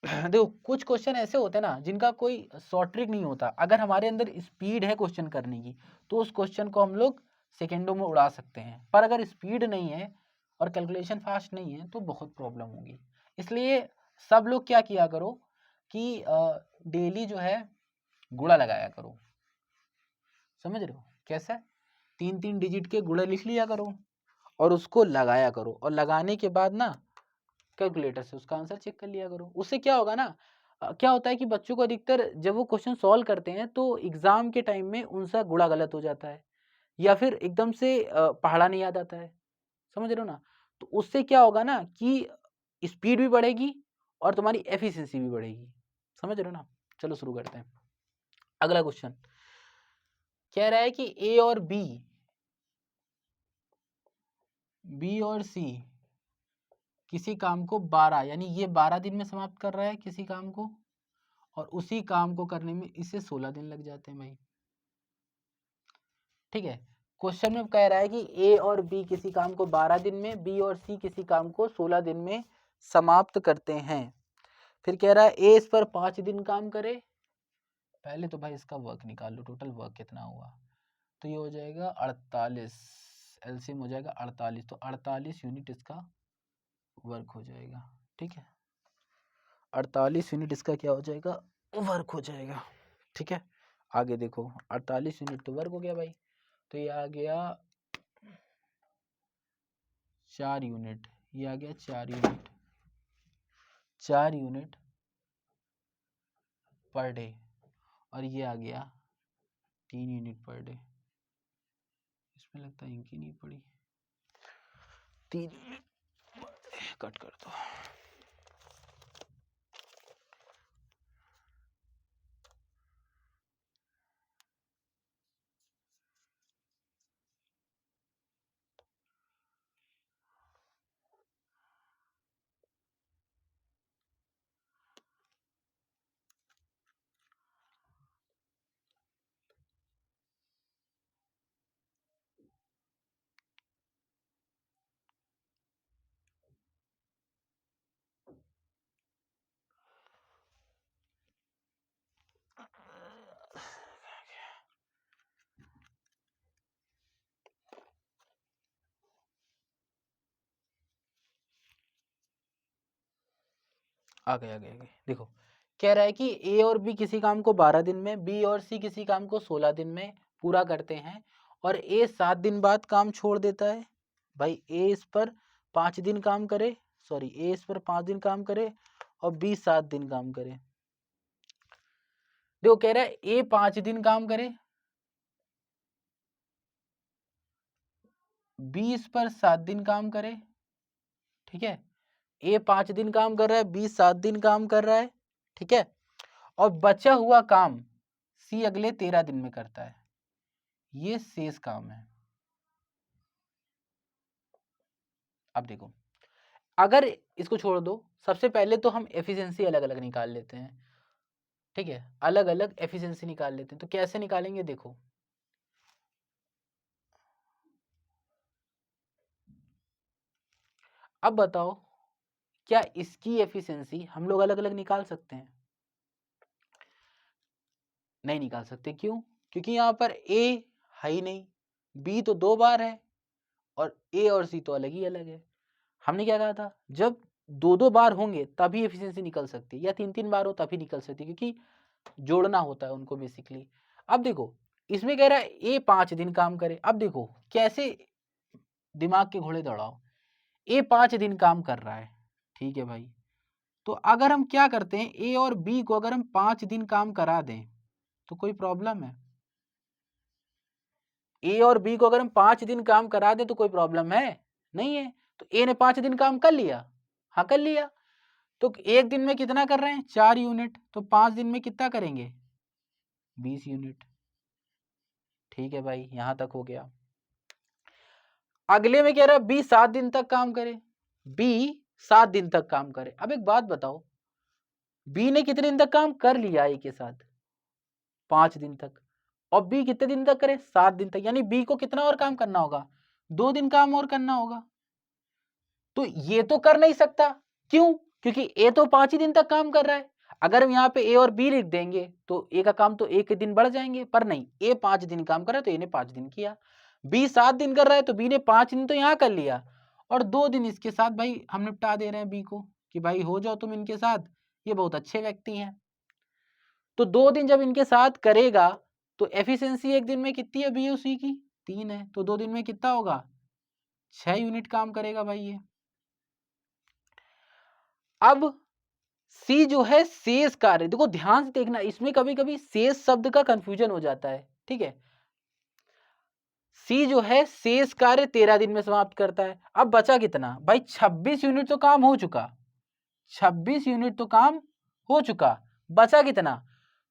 देखो कुछ क्वेश्चन ऐसे होते हैं ना जिनका कोई शॉर्ट ट्रिक नहीं होता, अगर हमारे अंदर स्पीड है क्वेश्चन करने की तो उस क्वेश्चन को हम लोग सेकेंडों में उड़ा सकते हैं, पर अगर स्पीड नहीं है और कैलकुलेशन फास्ट नहीं है तो बहुत प्रॉब्लम होगी। इसलिए सब लोग क्या किया करो कि डेली जो है गुणा लगाया करो, समझ रहे हो कैसे, 3 डिजिट के गुणा लिख लिया करो और उसको लगाया करो, और लगाने के बाद ना कैलकुलेटर से उसका आंसर चेक कर लिया करो। उससे क्या होगा ना, क्या होता है कि बच्चों को अधिकतर जब वो क्वेश्चन सॉल्व करते हैं तो एग्जाम के टाइम में उनसा गुणा गलत हो जाता है, या फिर एकदम से पहाड़ा नहीं याद आता है, समझ रहे हो ना। तो उससे क्या होगा ना कि स्पीड भी बढ़ेगी और तुम्हारी एफिशिएंसी भी बढ़ेगी, समझ रहे हो ना। चलो शुरू करते हैं। अगला क्वेश्चन कह रहा है कि ए और बी और सी किसी काम को 12 यानी ये 12 दिन में समाप्त कर रहा है किसी काम को, और उसी काम को करने में इसे 16 दिन लग जाते हैं भाई। ठीक है, क्वेश्चन में कह रहा है कि ए और बी किसी काम को 12 दिन में, बी और सी किसी काम को 16 दिन में समाप्त करते हैं। फिर कह रहा है ए इस पर 5 दिन काम करे। पहले तो भाई इसका वर्क निकाल लो, टोटल वर्क कितना हुआ। तो ये हो जाएगा 48, एलसीएम हो जाएगा 48, तो 48 यूनिट इसका वर्क हो जाएगा। ठीक है, 48 यूनिट इसका क्या हो जाएगा, वर्क हो जाएगा। ठीक है, आगे देखो 48 यूनिट तो वर्क हो गया भाई, तो ये आ गया 4 यूनिट, ये आ गया 4 यूनिट, 4 यूनिट पर डे, और ये आ गया 3 यूनिट पर डे। इसमें लगता है इनकी नहीं पड़ी, 3 यूनिट कट कर दो। आ गए देखो, कह रहा है कि ए और बी किसी काम को 12 दिन में, बी और सी किसी काम को 16 दिन में पूरा करते हैं, और ए 7 दिन बाद काम छोड़ देता है। भाई ए इस पर 5 दिन काम करे, सॉरी ए इस पर 5 दिन काम करे और बी 7 दिन काम करे। देखो कह रहा है ए 5 दिन काम करे, बी इस पर 7 दिन काम करे। ठीक है, ए 5 दिन काम कर रहा है, बी 7 दिन काम कर रहा है। ठीक है, और बचा हुआ काम सी अगले 13 दिन में करता है। ये शेष काम है। अब देखो, अगर इसको छोड़ दो, सबसे पहले तो हम एफिशिएंसी अलग अलग निकाल लेते हैं। ठीक है, अलग अलग एफिशिएंसी निकाल लेते हैं। तो कैसे निकालेंगे देखो, अब बताओ क्या इसकी एफिशिएंसी हम लोग अलग अलग निकाल सकते हैं? नहीं निकाल सकते। क्यों? क्योंकि यहाँ पर ए है ही नहीं, बी तो 2 बार है, और ए और सी तो अलग ही अलग है। हमने क्या कहा था, जब 2-2 बार होंगे तभी एफिशिएंसी निकल सकती है, या 3-3 बार हो तभी निकल सकती है, क्योंकि जोड़ना होता है उनको बेसिकली। अब देखो इसमें कह रहा है ए 5 दिन काम करे। अब देखो कैसे दिमाग के घोड़े दौड़ाओ, ए 5 दिन काम कर रहा है। ठीक है भाई, तो अगर हम क्या करते हैं, ए और बी को अगर हम 5 दिन काम करा दें तो कोई प्रॉब्लम है? ए और बी को अगर हम 5 दिन काम करा दें तो कोई प्रॉब्लम है? नहीं है। तो ए ने 5 दिन काम कर लिया, हाँ कर लिया। तो एक दिन में कितना कर रहे हैं, 4 यूनिट, तो 5 दिन में कितना करेंगे, 20 यूनिट। ठीक है भाई, यहां तक हो गया। अगले में कह रहा है बी 7 दिन तक काम करे, बी 7 दिन तक काम करे। अब एक बात बताओ, बी ने कितने दिन तक काम कर लिया ए के साथ, 5 दिन तक, और बी कितने दिन तक करे, 7 दिन तक, यानी बी को कितना और काम करना होगा, 2 दिन काम और करना होगा। तो ये तो कर नहीं सकता, क्यों? क्योंकि ए तो 5 ही दिन तक काम कर रहा है। अगर हम यहाँ पे ए और बी लिख देंगे तो ए का काम तो एक दिन बढ़ जाएंगे, पर नहीं, ए 5 दिन काम कर रहा है तो ए ने 5 दिन किया। बी 7 दिन कर रहा है तो बी ने 5 दिन तो यहाँ कर लिया, और 2 दिन इसके साथ भाई हम निपटा दे रहे हैं बी को, कि भाई हो जाओ तुम इनके साथ, ये बहुत अच्छे व्यक्ति हैं। तो 2 दिन जब इनके साथ करेगा तो एफिशिएंसी एक दिन में कितनी है बी और सी की, 3 है, तो 2 दिन में कितना होगा, 6 यूनिट काम करेगा भाई ये। अब सी जो है शेष कार्य, देखो ध्यान से देखना, इसमें कभी कभी शेष शब्द का कंफ्यूजन हो जाता है, ठीक है। सी जो है शेष कार्य 13 दिन में समाप्त करता है। अब बचा कितना भाई, 26 यूनिट तो काम हो चुका, 26 यूनिट तो काम हो चुका, बचा कितना,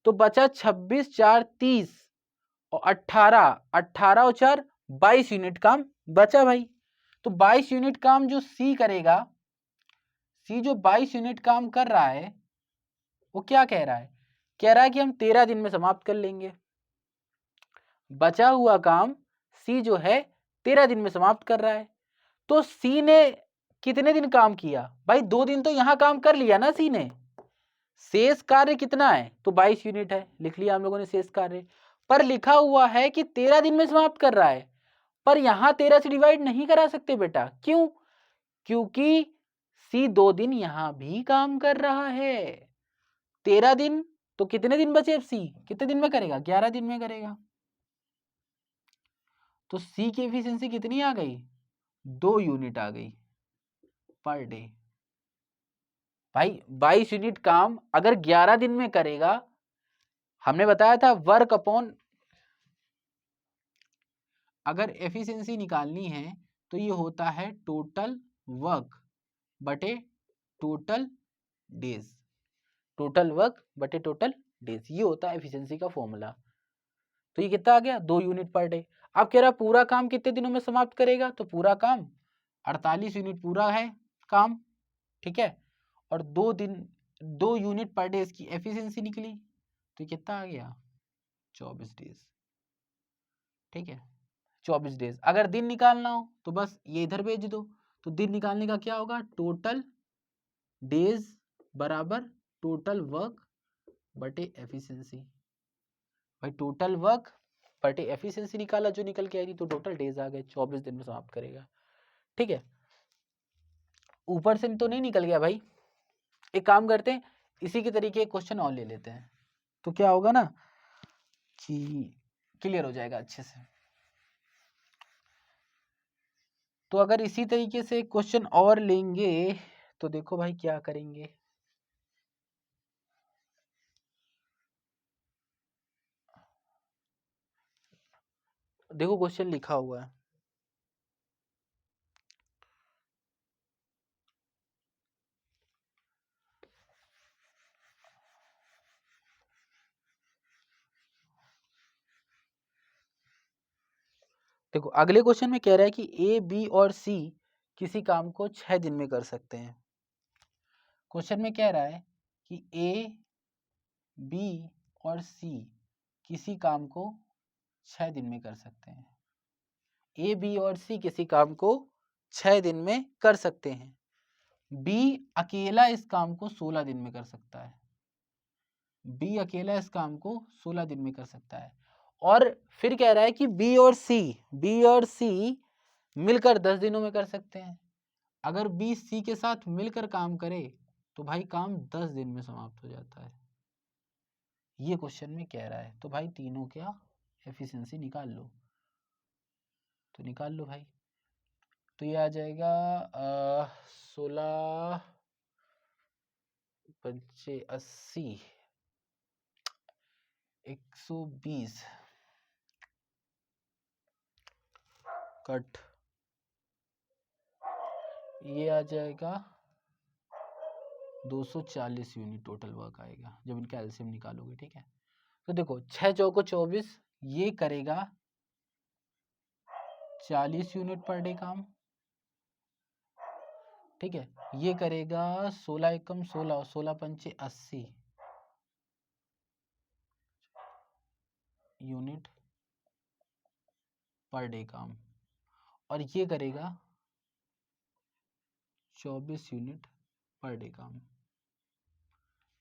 तो बचा 26 4 30 और 18, 18 और 4 22 यूनिट काम बचा भाई। तो 22 यूनिट काम जो सी करेगा, सी जो 22 यूनिट काम कर रहा है, वो क्या कह रहा है, कह रहा है कि हम 13 दिन में समाप्त कर लेंगे। बचा हुआ काम सी जो है 13 दिन में समाप्त कर रहा है। तो सी ने कितने दिन काम किया भाई, 2 दिन तो यहां काम कर लिया ना सी ने। शेष कार्य कितना है, तो 22 यूनिट है, लिख लिया हम लोगों ने शेष कार्य। पर लिखा हुआ है कि 13 दिन में समाप्त कर रहा है, पर यहां 13 से डिवाइड नहीं करा सकते बेटा, क्यों, क्योंकि सी 2 दिन यहां भी काम कर रहा है। 13 दिन तो कितने दिन बचे, सी कितने दिन में करेगा, 11 दिन में करेगा। तो सी की एफिशिएंसी कितनी आ गई, 2 यूनिट आ गई पर डे। भाई 22 यूनिट काम अगर 11 दिन में करेगा, हमने बताया था वर्क अपॉन, अगर एफिशिएंसी निकालनी है तो ये होता है टोटल वर्क बटे टोटल डेज, टोटल वर्क बटे टोटल डेज, ये होता है एफिशिएंसी का फॉर्मूला। तो ये कितना आ गया, 2 यूनिट पर डे। अब कह रहा पूरा काम कितने दिनों में समाप्त करेगा, तो पूरा काम 48 यूनिट पूरा है काम, ठीक है। और 2 यूनिट पर डे इसकी एफिशिएंसी निकली, तो कितना आ गया, 24 डेज, ठीक है। 24 डेज। अगर दिन निकालना हो तो बस ये इधर भेज दो, तो दिन निकालने का क्या होगा, टोटल डेज बराबर टोटल वर्क बटे एफिशिएंसी। भाई टोटल वर्क बटे एफिशिएंसी निकाला, जो निकल के आई थी, तो टोटल डेज आ गए, 24 दिन में समाप्त करेगा, ठीक है। ऊपर से तो नहीं निकल गया भाई, एक काम करते हैं, इसी के तरीके क्वेश्चन और ले लेते हैं, तो क्या होगा ना कि क्लियर हो जाएगा अच्छे से। तो अगर इसी तरीके से क्वेश्चन और लेंगे तो देखो भाई क्या करेंगे, देखो क्वेश्चन लिखा हुआ है, देखो अगले क्वेश्चन में कह रहा है कि ए बी और सी किसी काम को 6 दिन में कर सकते हैं। क्वेश्चन में कह रहा है कि ए बी और सी किसी काम को 6 दिन में कर सकते हैं। ए बी और सी किसी काम को 6 दिन में कर सकते हैं। बी अकेला इस काम को 16 दिन में कर सकता है, बी अकेला इस काम को 16 दिन में कर सकता है। और फिर कह रहा है कि बी और सी मिलकर 10 दिनों में कर सकते हैं। अगर बी सी के साथ मिलकर काम करे तो भाई काम 10 दिन में समाप्त हो जाता है, ये क्वेश्चन में कह रहा है। तो भाई तीनों क्या एफिशिएंसी निकाल लो, तो निकाल लो भाई। तो ये आ जाएगा 16 पंचे 80, 120 कट, ये आ जाएगा 240 यूनिट टोटल वर्क आएगा जब इनका एलसीएम निकालोगे, ठीक है। तो देखो 6 चौको 24, ये करेगा 40 यूनिट पर डे काम, ठीक है। ये करेगा 16 एकम 16 और 16 पंचे 80 यूनिट पर डे काम, और ये करेगा 24 यूनिट पर डे काम।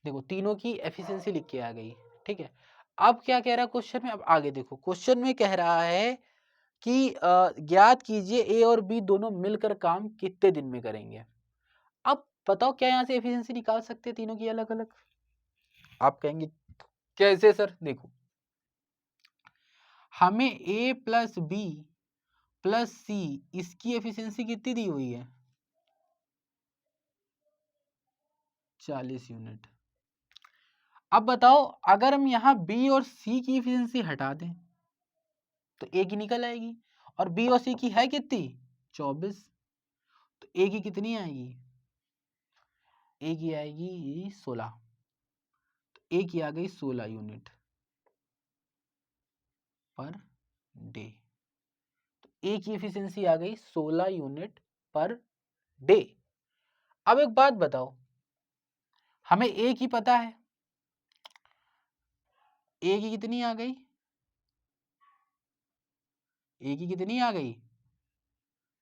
देखो तीनों की एफिशिएंसी लिख के आ गई, ठीक है। अब क्या कह रहा है क्वेश्चन में, अब आगे देखो क्वेश्चन में कह रहा है कि ज्ञात कीजिए ए और बी दोनों मिलकर काम कितने दिन में करेंगे। अब बताओ क्या यहाँ से एफिशिएंसी निकाल सकते हैं तीनों की अलग अलग। आप कहेंगे कैसे सर, देखो हमें ए प्लस बी प्लस सी इसकी एफिशिएंसी कितनी दी हुई है, 40 यूनिट। अब बताओ अगर हम यहाँ बी और सी की एफिशिएंसी हटा दें तो ए की निकल आएगी, और बी और सी की है कितनी 24, तो ए की कितनी आएगी, ए की आएगी 16, तो ए की आ गई 16 यूनिट पर डे। तो ए की एफिशिएंसी आ गई 16 यूनिट पर डे। अब एक बात बताओ, हमें ए की पता है, ए की कितनी आ गई, ए की कितनी आ गई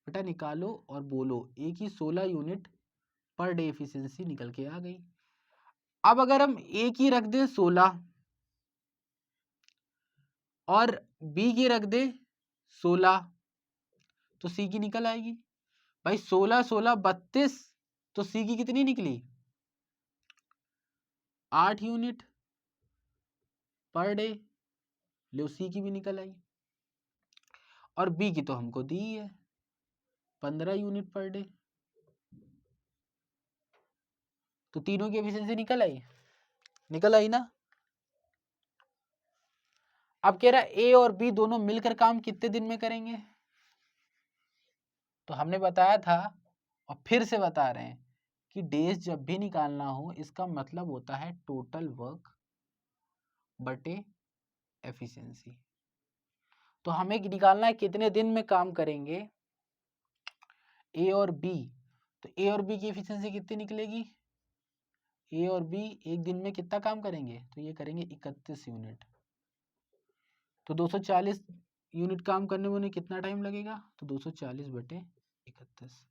बेटा निकालो और बोलो, ए की 16 यूनिट पर डे एफिशिएंसी निकल के आ गई। अब अगर हम ए की रख दें 16 और बी की रख दें 16 तो सी की निकल आएगी भाई 16 16 32, तो सी की कितनी निकली 8 यूनिट पर डे, लो सी की भी निकल आई। और बी की तो हमको दी है 15 यूनिट पर डे, तो तीनों की एफिशिएंसी निकल आई ना। अब कह रहा है ए और बी दोनों मिलकर काम कितने दिन में करेंगे, तो हमने बताया था और फिर से बता रहे हैं कि डेज जब भी निकालना हो इसका मतलब होता है टोटल वर्क बटे एफिशिएंसी। तो हमें निकालना है कितने दिन में काम करेंगे ए और बी, तो ए और बी की एफिशिएंसी कितनी निकलेगी, ए और बी एक दिन में कितना काम करेंगे, तो ये करेंगे 31 यूनिट, तो 240 यूनिट काम करने में उन्हें कितना टाइम लगेगा, तो 240 बटे 31,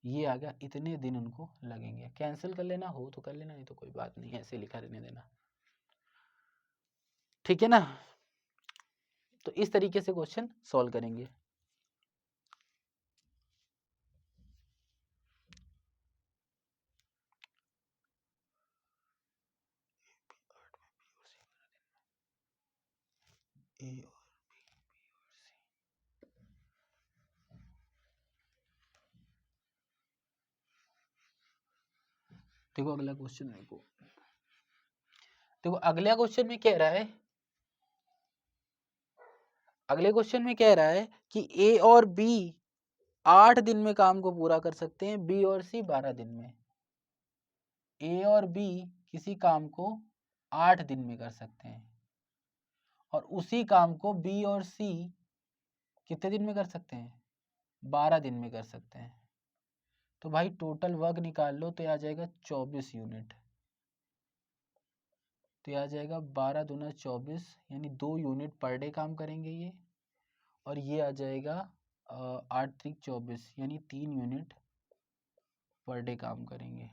ये आ गया, इतने दिन उनको लगेंगे। कैंसिल कर लेना हो तो कर लेना, नहीं तो कोई बात नहीं, ऐसे लिखा रहने देना, ठीक है ना। तो इस तरीके से क्वेश्चन सॉल्व करेंगे। ए और देखो अगला क्वेश्चन देखो अगला क्वेश्चन में कह रहा है, अगले क्वेश्चन में कह रहा है कि ए और बी 8 दिन में काम को पूरा कर सकते हैं, बी और सी 12 दिन में। ए और बी किसी काम को 8 दिन में कर सकते हैं और उसी काम को बी और सी कितने दिन में कर सकते हैं, 12 दिन में कर सकते हैं। तो भाई टोटल वर्क निकाल लो, तो आ जाएगा 24 यूनिट, तो आ जाएगा 12 दूना 24, यानी 2 यूनिट पर डे काम करेंगे ये, और ये आ जाएगा 8 3 24, यानी 3 यूनिट पर डे काम करेंगे,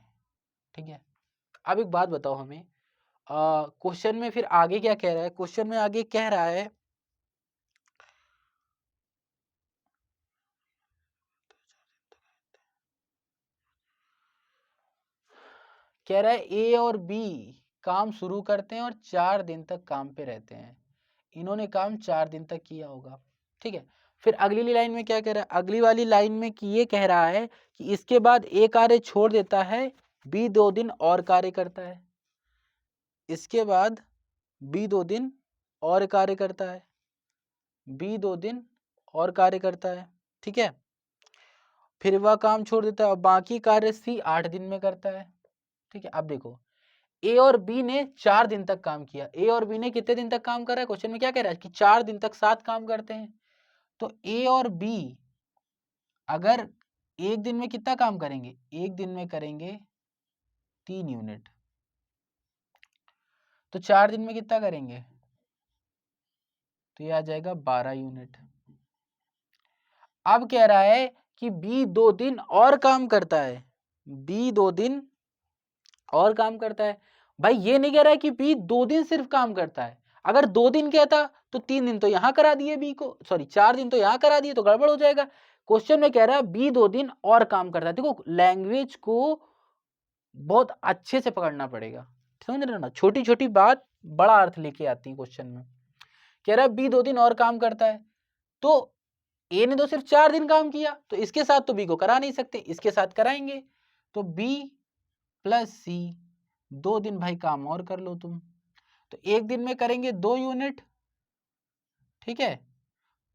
ठीक है। अब एक बात बताओ हमें, क्वेश्चन में फिर आगे क्या कह रहा है, क्वेश्चन में आगे कह रहा है ए और बी काम शुरू करते हैं और 4 दिन तक काम पे रहते हैं, इन्होंने काम 4 दिन तक किया होगा, ठीक है। फिर अगली लाइन में क्या कह रहा है, अगली वाली लाइन में कि ये कह रहा है कि इसके बाद ए कार्य छोड़ देता है, बी 2 दिन और कार्य करता है, इसके बाद बी 2 दिन और कार्य करता है, बी 2 दिन और कार्य करता है, ठीक है। फिर वह काम छोड़ देता है और बाकी कार्य सी 8 दिन में करता है, ठीक है। अब देखो ए और बी ने 4 दिन तक काम किया, ए और बी ने कितने दिन तक काम कर रहा है, क्वेश्चन में क्या कह रहा है कि 4 दिन तक साथ काम करते हैं। तो ए और बी अगर एक दिन में कितना काम करेंगे, एक दिन में करेंगे 3 यूनिट, तो 4 दिन में कितना करेंगे, तो ये आ जाएगा 12 यूनिट। अब कह रहा है कि बी 2 दिन और काम करता है, बी 2 दिन और काम करता है। भाई ये नहीं कह रहा है कि बी 2 दिन सिर्फ काम करता है, अगर 2 दिन कहता तो 3 दिन तो यहां करा दिए बी को, सॉरी 4 दिन तो यहां करा दिए, तो गड़बड़ हो जाएगा। क्वेश्चन में कह रहा है बी 2 दिन और काम करता है। देखो लैंग्वेज को बहुत अच्छे से पकड़ना पड़ेगा, समझ रहे हो ना, छोटी छोटी बात बड़ा अर्थ लेके आती है क्वेश्चन में। कह रहा है बी 2 दिन और काम करता है, तो ए ने तो सिर्फ 4 दिन काम किया, तो इसके साथ तो बी को करा नहीं सकते, इसके साथ कराएंगे, तो बी प्लस सी, 2 दिन भाई काम और कर लो तुम, तो एक दिन में करेंगे 2 यूनिट, ठीक है।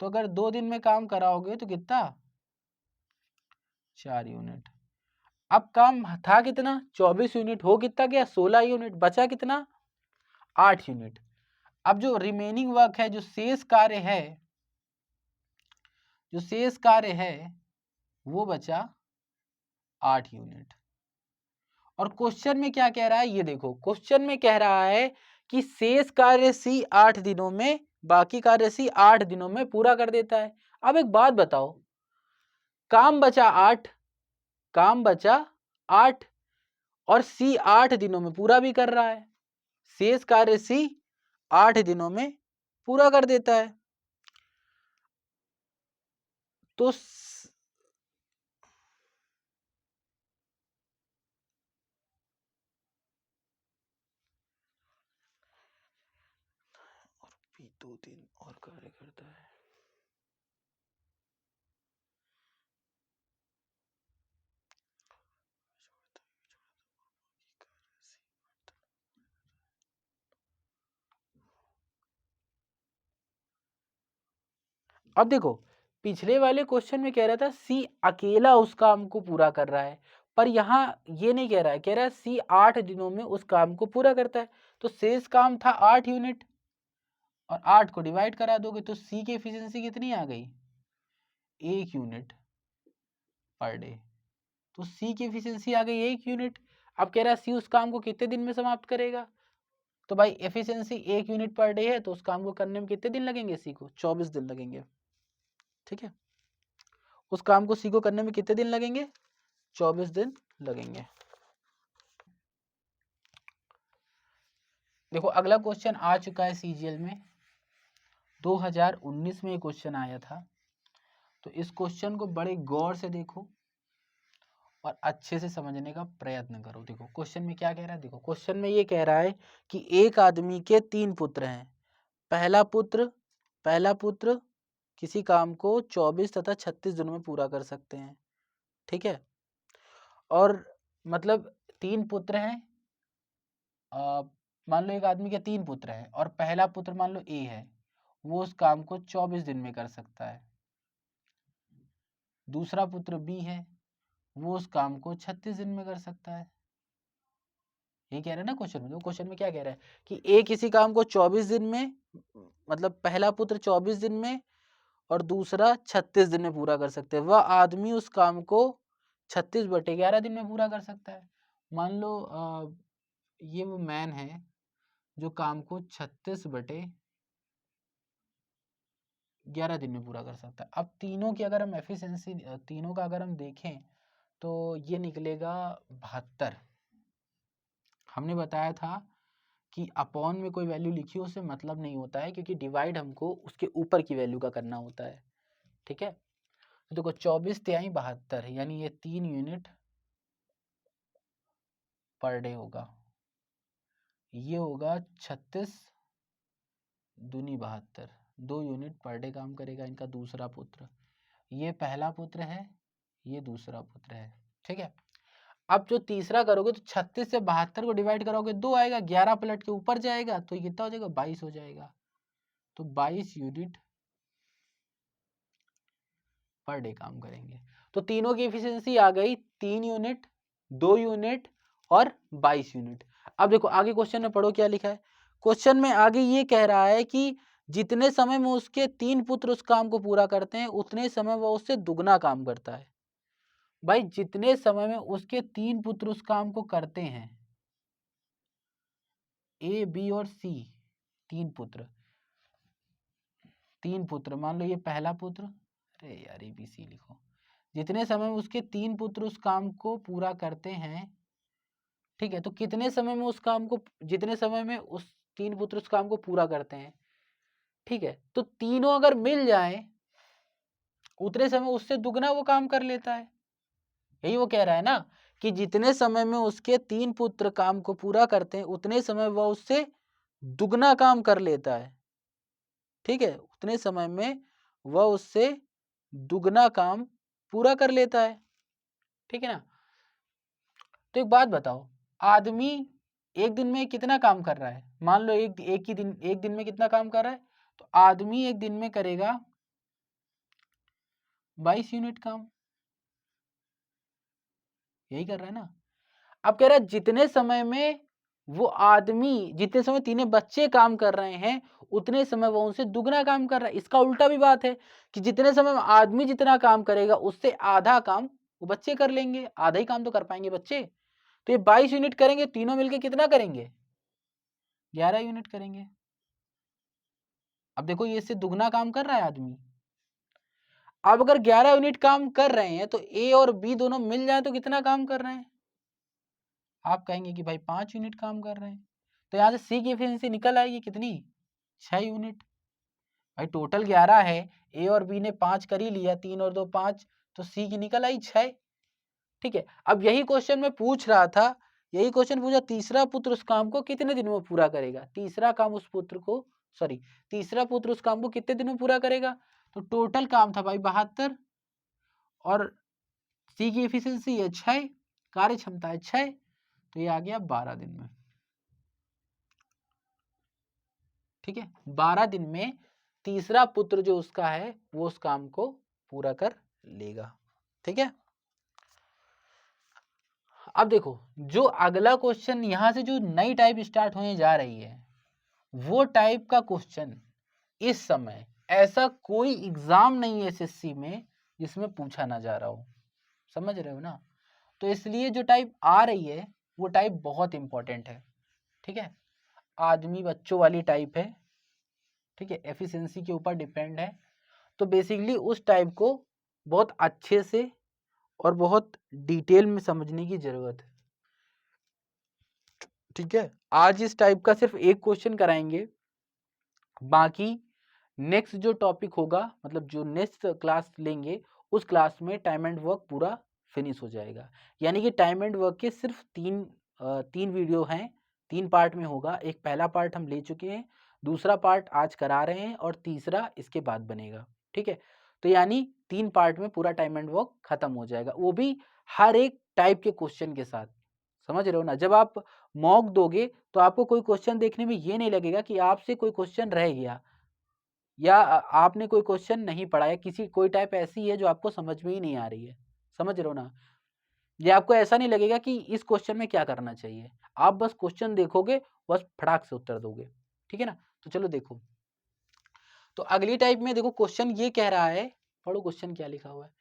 तो अगर 2 दिन में काम कराओगे तो कितना, 4 यूनिट। अब काम था कितना, 24 यूनिट, हो कितना गया, 16 यूनिट, बचा कितना, 8 यूनिट। अब जो रिमेनिंग वर्क है, जो शेष कार्य है, जो शेष कार्य है वो बचा 8 यूनिट। और क्वेश्चन में क्या कह रहा है, ये देखो क्वेश्चन में कह रहा है कि शेष कार्य सी 8 दिनों में, बाकी कार्य सी 8 दिनों में पूरा कर देता है। अब एक बात बताओ, काम बचा 8, काम बचा 8 और सी 8 दिनों में पूरा भी कर रहा है, शेष कार्य सी 8 दिनों में पूरा कर देता है। तो भी 2 दिन और कार्य करता है। अब देखो, पिछले वाले क्वेश्चन में कह रहा था सी अकेला उस काम को पूरा कर रहा है, पर यहाँ ये नहीं कह रहा है, कह रहा है सी 8 दिनों में उस काम को पूरा करता है। तो शेष काम था 8 यूनिट, और 8 को डिवाइड करा दोगे तो सी की एफिशिएंसी कितनी आ गई, 1 यूनिट पर डे। तो सी की एफिशिएंसी आ गई 1 यूनिट। अब कह रहा है सी उस काम को कितने दिन में समाप्त करेगा, तो भाई एफिशिएंसी 1 यूनिट पर डे है, तो उस काम को करने में कितने दिन लगेंगे, सी को 24 दिन लगेंगे, ठीक है। उस काम को सी को करने में कितने दिन लगेंगे, 24 दिन लगेंगे। देखो अगला क्वेश्चन आ चुका है सीजीएल में, 2019 में क्वेश्चन आया था। तो इस क्वेश्चन को बड़े गौर से देखो और अच्छे से समझने का प्रयत्न करो। देखो क्वेश्चन में क्या कह रहा है, देखो क्वेश्चन में ये कह रहा है कि एक आदमी के 3 पुत्र हैं। पहला पुत्र किसी काम को 24 तथा 36 दिनों में पूरा कर सकते हैं, ठीक है। और मतलब 3 पुत्र हैं, मान लो एक आदमी के 3 पुत्र हैं और पहला पुत्र मान लो ए है, वो उस काम को 24 दिन में कर सकता है। दूसरा पुत्र बी है, वो उस काम को 36 दिन में कर सकता है। ये कह रहे हैं ना क्वेश्चन में, तो क्वेश्चन में क्या कह रहा है कि ए किसी काम को 24 दिन में, मतलब पहला पुत्र 24 दिन में और दूसरा 36 दिन में पूरा कर सकते हैं। वह आदमी उस काम को 36/11 दिन में पूरा कर सकता है। मान लो ये वो मैन है जो काम को 36/11 दिन में पूरा कर सकता है। अब तीनों की अगर हम एफिशिएंसी, तीनों का अगर हम देखें तो ये निकलेगा 72। हमने बताया था कि अपॉन में कोई वैल्यू लिखी हो उससे मतलब नहीं होता है, क्योंकि डिवाइड हमको उसके ऊपर की वैल्यू का करना होता है, ठीक है। तो देखो 24 तिहाई 72, यानी ये 3 यूनिट पर डे होगा। ये होगा 36 दूनी 72, 2 यूनिट पर डे काम करेगा इनका दूसरा पुत्र। ये पहला पुत्र है, ये दूसरा पुत्र है, ठीक है। अब जो तीसरा करोगे तो 36 से 72 को डिवाइड करोगे 2 आएगा, 11 पलट के ऊपर जाएगा तो ये कितना हो जाएगा, 22 हो जाएगा। तो 22 यूनिट पर डे काम करेंगे। तो तीनों की एफिशिएंसी आ गई, 3 यूनिट, 2 यूनिट और 22 यूनिट। अब देखो आगे क्वेश्चन में पढ़ो क्या लिखा है। क्वेश्चन में आगे ये कह रहा है कि जितने समय में उसके 3 पुत्र उस काम को पूरा करते हैं उतने समय वह उससे दुगना काम करता है। भाई जितने समय में उसके 3 पुत्र उस काम को करते हैं, ए बी और सी, 3 पुत्र, 3 पुत्र, मान लो ये पहला पुत्र, अरे यार ए बी सी लिखो, जितने समय में उसके 3 पुत्र उस काम को पूरा करते हैं, ठीक है। तो कितने समय में उस काम को, जितने समय में उस 3 पुत्र उस काम को पूरा करते हैं, ठीक है। तो तीनों अगर मिल जाए उतने समय उससे दुगना वो काम कर लेता है। यही वो कह रहा है ना कि जितने समय में उसके 3 पुत्र काम को पूरा करते हैं उतने समय वह उससे दुगना काम कर लेता है, ठीक है। उतने समय में वह उससे दुगना काम पूरा कर लेता है, ठीक है ना। तो एक बात बताओ, आदमी एक दिन में कितना काम कर रहा है, मान लो एक दिन में कितना काम कर रहा है, तो आदमी एक दिन में करेगा 22 यूनिट काम, यही कर रहा है ना। अब कह रहा है जितने समय में वो आदमी, जितने समय तीनों बच्चे काम कर रहे हैं उतने समय वो उनसे दुगना काम कर रहा है। इसका उल्टा भी बात है कि जितने समय में आदमी जितना काम करेगा उससे आधा काम वो बच्चे कर लेंगे, आधा ही काम तो कर पाएंगे बच्चे। तो ये 22 यूनिट करेंगे, तीनों मिलके कितना करेंगे, 11 यूनिट करेंगे। अब देखो ये इससे दुगना काम कर रहा है आदमी। अब अगर 11 यूनिट काम कर रहे हैं तो ए और बी दोनों मिल जाए तो कितना काम कर रहे हैं, आप कहेंगे कि भाई 5 यूनिट काम कर रहे हैं। तो यहाँ से सी की एफिशिएंसी निकल आएगी कितनी, 6 यूनिट। भाई टोटल 11 है, ए और बी ने 5 कर ही लिया, 3 और 2 5, तो सी की निकल आई 6। ठीक है, अब यही क्वेश्चन में पूछ रहा था, यही क्वेश्चन पूछा तीसरा पुत्र उस काम को कितने दिनों में पूरा करेगा। तीसरा काम उस पुत्र को, सॉरी, तीसरा पुत्र उस काम को कितने दिनों में पूरा करेगा। तो टोटल काम था भाई 72 और सी की एफिशिएंसी है 6, कार्य क्षमता है 6, तो ये आ गया 12 दिन में। ठीक है, 12 दिन में तीसरा पुत्र जो उसका है वो उस काम को पूरा कर लेगा। ठीक है, अब देखो जो अगला क्वेश्चन यहां से जो नई टाइप स्टार्ट होने जा रही है वो टाइप का क्वेश्चन इस समय ऐसा कोई एग्जाम नहीं है एसएससी में जिसमें पूछा ना जा रहा हो, समझ रहे हो ना। तो इसलिए जो टाइप आ रही है वो टाइप बहुत इंपॉर्टेंट है। ठीक है, आदमी बच्चों वाली टाइप है। ठीक है, एफिशिएंसी के ऊपर डिपेंड है। तो बेसिकली उस टाइप को बहुत अच्छे से और बहुत डिटेल में समझने की जरूरत है। ठीक है, आज इस टाइप का सिर्फ एक क्वेश्चन कराएंगे, बाकी नेक्स्ट जो टॉपिक होगा, मतलब जो नेक्स्ट क्लास लेंगे उस क्लास में टाइम एंड वर्क पूरा फिनिश हो जाएगा। यानी कि टाइम एंड वर्क के सिर्फ तीन वीडियो हैं, 3 पार्ट में होगा। एक पहला पार्ट हम ले चुके हैं, दूसरा पार्ट आज करा रहे हैं और तीसरा इसके बाद बनेगा। ठीक है, तो यानी 3 पार्ट में पूरा टाइम एंड वर्क खत्म हो जाएगा, वो भी हर एक टाइप के क्वेश्चन के साथ। समझ रहे हो ना, जब आप मॉक दोगे तो आपको कोई क्वेश्चन देखने में ये नहीं लगेगा कि आपसे कोई क्वेश्चन रह गया या आपने कोई क्वेश्चन नहीं पढ़ा है, किसी कोई टाइप ऐसी है जो आपको समझ में ही नहीं आ रही है। समझ रहे हो ना, ये आपको ऐसा नहीं लगेगा कि इस क्वेश्चन में क्या करना चाहिए, आप बस क्वेश्चन देखोगे, बस फटाक से उत्तर दोगे। ठीक है ना, तो चलो देखो, तो अगली टाइप में देखो क्वेश्चन ये कह रहा है, पढ़ो क्वेश्चन क्या लिखा हुआ है।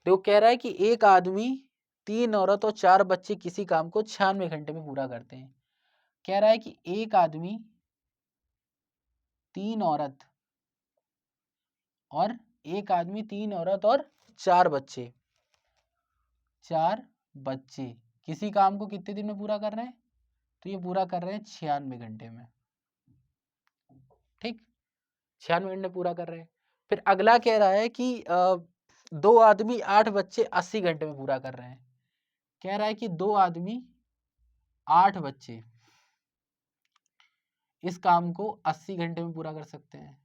देखो कह रहा है कि एक आदमी, 3 औरत और 4 बच्चे किसी काम को 96 घंटे में पूरा करते हैं। कह रहा है कि एक आदमी, 3 औरत और एक आदमी, 3 औरत और 4 बच्चे, 4 बच्चे किसी काम को कितने दिन में पूरा कर रहे हैं, तो ये पूरा कर रहे हैं 96 घंटे में। ठीक, 96 घंटे पूरा कर रहे हैं। फिर अगला कह रहा है कि 2 आदमी 8 बच्चे 80 घंटे में पूरा कर रहे हैं। कह रहा है कि 2 आदमी 8 बच्चे इस काम को 80 घंटे में पूरा कर सकते हैं।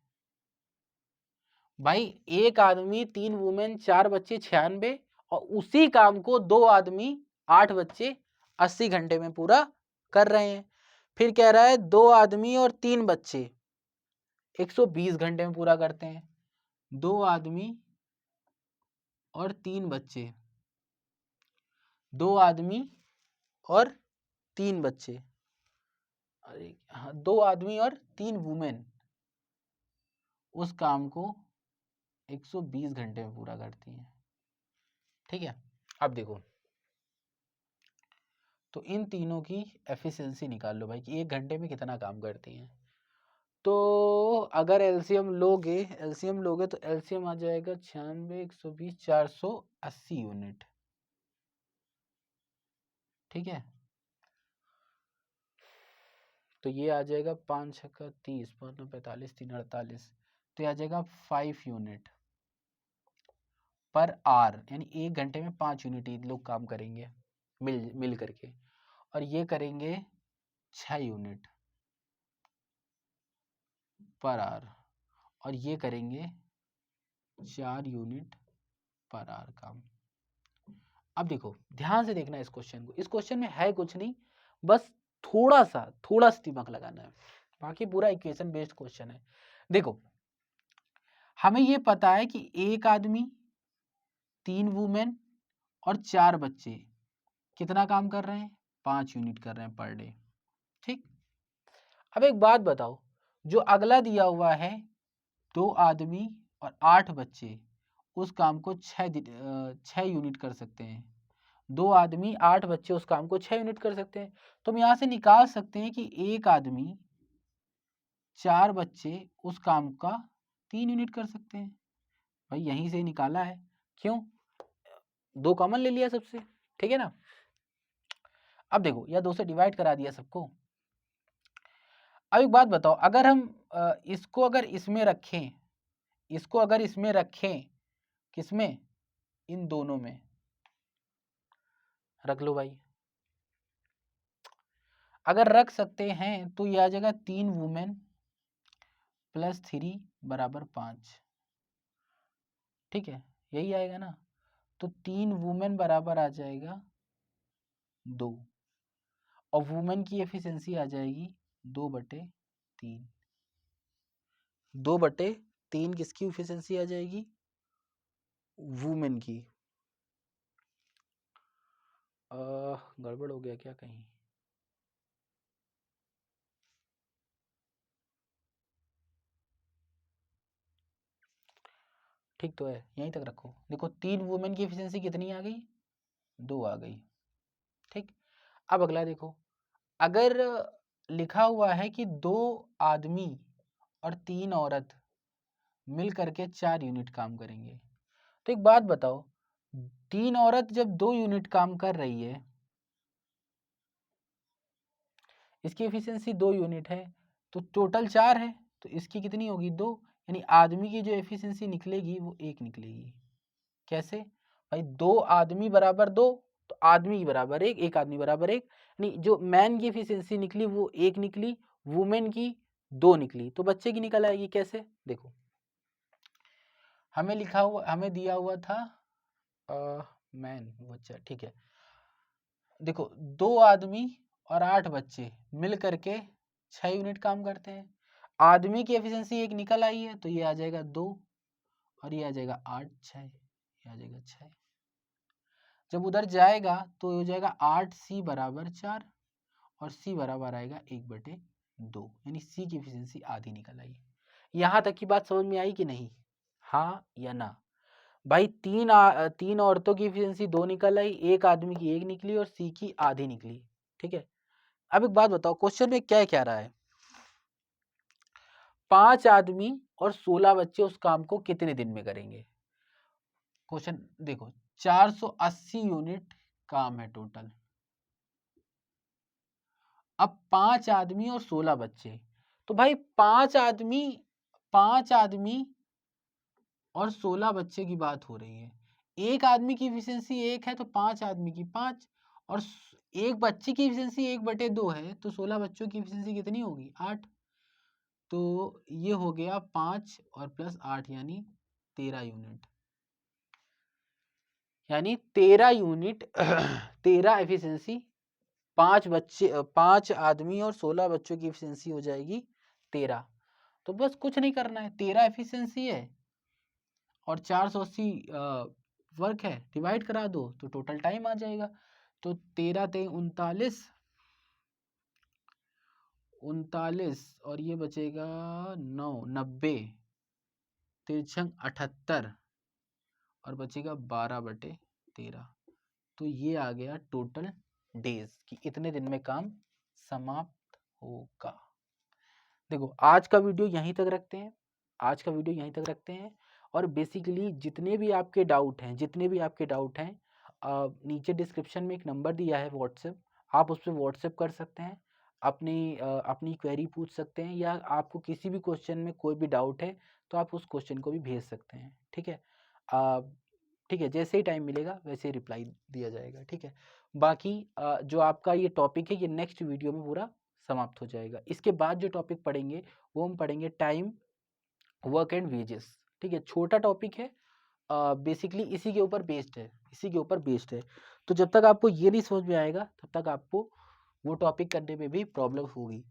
भाई एक आदमी, 3 वुमेन, 4 बच्चे 96, और उसी काम को 2 आदमी 8 बच्चे 80 घंटे में पूरा कर रहे हैं। फिर कह रहा है 2 आदमी और 3 बच्चे 120 घंटे में पूरा करते हैं। 2 आदमी और 3 बच्चे, 2 आदमी और 3 बच्चे, अरे हाँ, 2 आदमी और 3 वुमेन उस काम को 120 घंटे में पूरा करती हैं। ठीक है, अब देखो, तो इन तीनों की एफिशिएंसी निकाल लो भाई कि 1 घंटे में कितना काम करती हैं। तो अगर एलसीएम लोगे तो एलसीएम आ जाएगा 96, 120, 480 यूनिट। ठीक है, तो ये आ जाएगा 5 छक्का 30, 5 9 45, 3 48, तो ये आ जाएगा 5 यूनिट पर आवर, यानी 1 घंटे में 5 यूनिट ये लोग काम करेंगे मिल करके, और ये करेंगे 6 यूनिट पर आवर, और ये करेंगे 4 यूनिट पर आवर काम। अब देखो ध्यान से देखना इस क्वेश्चन को, इस क्वेश्चन में है कुछ नहीं, बस थोड़ा सा दिमाग लगाना है, बाकी पूरा इक्वेशन बेस्ड क्वेश्चन है। देखो हमें ये पता है कि एक आदमी, 3 वुमेन और 4 बच्चे कितना काम कर रहे हैं, 5 यूनिट कर रहे हैं पर डे। ठीक, अब एक बात बताओ, जो अगला दिया हुआ है 2 आदमी और 8 बच्चे, उस काम को 6 यूनिट कर सकते हैं। 2 आदमी 8 बच्चे उस काम को 6 यूनिट कर सकते हैं। तो हम यहाँ से निकाल सकते हैं कि एक आदमी 4 बच्चे उस काम का 3 यूनिट कर सकते हैं। भाई यहीं से निकाला है, क्यों, 2 कॉमन ले लिया सबसे, ठीक है ना। अब देखो यह 2 से डिवाइड करा दिया सबको। अब एक बात बताओ, अगर हम इसको अगर इसमें रखें, इसको अगर इसमें रखें, किसमें, इन दोनों में रख लो भाई। अगर रख सकते हैं तो यह आ जाएगा 3 वुमेन प्लस 3 बराबर 5, ठीक है, यही आएगा ना। तो 3 वुमेन बराबर आ जाएगा 2, और वुमेन की एफिशिएंसी आ जाएगी 2/3। 2/3 किसकी एफिशिएंसी आ जाएगी, वुमेन की। गड़बड़ हो गया क्या कहीं, ठीक तो है, यहीं तक रखो। देखो 3 वुमेन की एफिशिएंसी कितनी आ गई, 2 आ गई। ठीक, अब अगला देखो, अगर लिखा हुआ है कि 2 आदमी और 3 औरत मिल करके 4 यूनिट काम करेंगे, तो एक बात बताओ, 3 औरत जब 2 यूनिट काम कर रही है, इसकी एफिशिएंसी 2 यूनिट है, तो टोटल 4 है, तो इसकी कितनी होगी, 2, यानी आदमी की जो एफिशिएंसी निकलेगी वो 1 निकलेगी। कैसे भाई, 2 आदमी बराबर 2, तो आदमी की बराबर 1, एक आदमी बराबर 1, यानी जो मैन की एफिशिएंसी निकली वो 1 निकली, वुमेन की 2 निकली, तो बच्चे की निकल आएगी। कैसे, देखो हमें दिया हुआ था मैन बच्चा, ठीक है। देखो 2 आदमी और 8 बच्चे मिल करके 6 यूनिट काम करते हैं। आदमी की एफिशिएंसी 1 निकल आई है, तो ये आ जाएगा 2, और ये आ जाएगा 8, 6, ये आ जाएगा 6। जब उधर जाएगा तो हो जाएगा 8C बराबर 4, और C बराबर आएगा 1/2, यानी C की एफिशिएंसी आधी निकल आई। यहाँ तक की बात समझ में आई कि नहीं, हाँ या ना। भाई 3 औरतों की एफिशिएंसी 2 निकल आई, एक आदमी की 1 निकली, और C की आधी निकली, ठीक है। अब एक बात बताओ, क्वेश्चन में क्या क्या रहा है, 5 आदमी और 16 बच्चे उस काम को कितने दिन में करेंगे। क्वेश्चन देखो, 480 यूनिट काम है टोटल। अब 5 आदमी और 16 बच्चे, तो भाई 5 आदमी और 16 बच्चे की बात हो रही है। एक आदमी की एफिशिएंसी 1 है, तो 5 आदमी की 5, और एक बच्चे की एफिशिएंसी 1/2 है, तो 16 बच्चों की एफिशिएंसी कितनी होगी, 8। तो ये हो गया 5 और प्लस 8 यानी 13 यूनिट, यानी 13 यूनिट 13 एफिशिएंसी, 5 आदमी और 16 बच्चों की एफिशिएंसी हो जाएगी 13। तो बस कुछ नहीं करना है, 13 एफिशिएंसी है और 480 वर्क है, डिवाइड करा दो तो टोटल टाइम आ जाएगा। तो 13 ते 39, 39 और ये बचेगा 9, 90, 3 78 और बचेगा 12/13। तो ये आ गया टोटल डेज कि इतने दिन में काम समाप्त होगा। देखो आज का वीडियो यहीं तक रखते हैं, आज का वीडियो यहीं तक रखते हैं। और बेसिकली जितने भी आपके डाउट हैं, नीचे डिस्क्रिप्शन में एक नंबर दिया है व्हाट्सएप, आप उस पर व्हाट्सएप कर सकते हैं, अपनी क्वेरी पूछ सकते हैं, या आपको किसी भी क्वेश्चन में कोई भी डाउट है तो आप उस क्वेश्चन को भी भेज सकते हैं, ठीक है। ठीक है, जैसे ही टाइम मिलेगा वैसे ही रिप्लाई दिया जाएगा, ठीक है। बाकी जो आपका ये टॉपिक है ये नेक्स्ट वीडियो में पूरा समाप्त हो जाएगा। इसके बाद जो टॉपिक पढ़ेंगे वो हम पढ़ेंगे टाइम, वर्क एंड वेजेस, ठीक है। छोटा टॉपिक है, बेसिकली इसी के ऊपर बेस्ड है। तो जब तक आपको ये नहीं समझ में आएगा तब तक आपको वो टॉपिक करने में भी प्रॉब्लम होगी।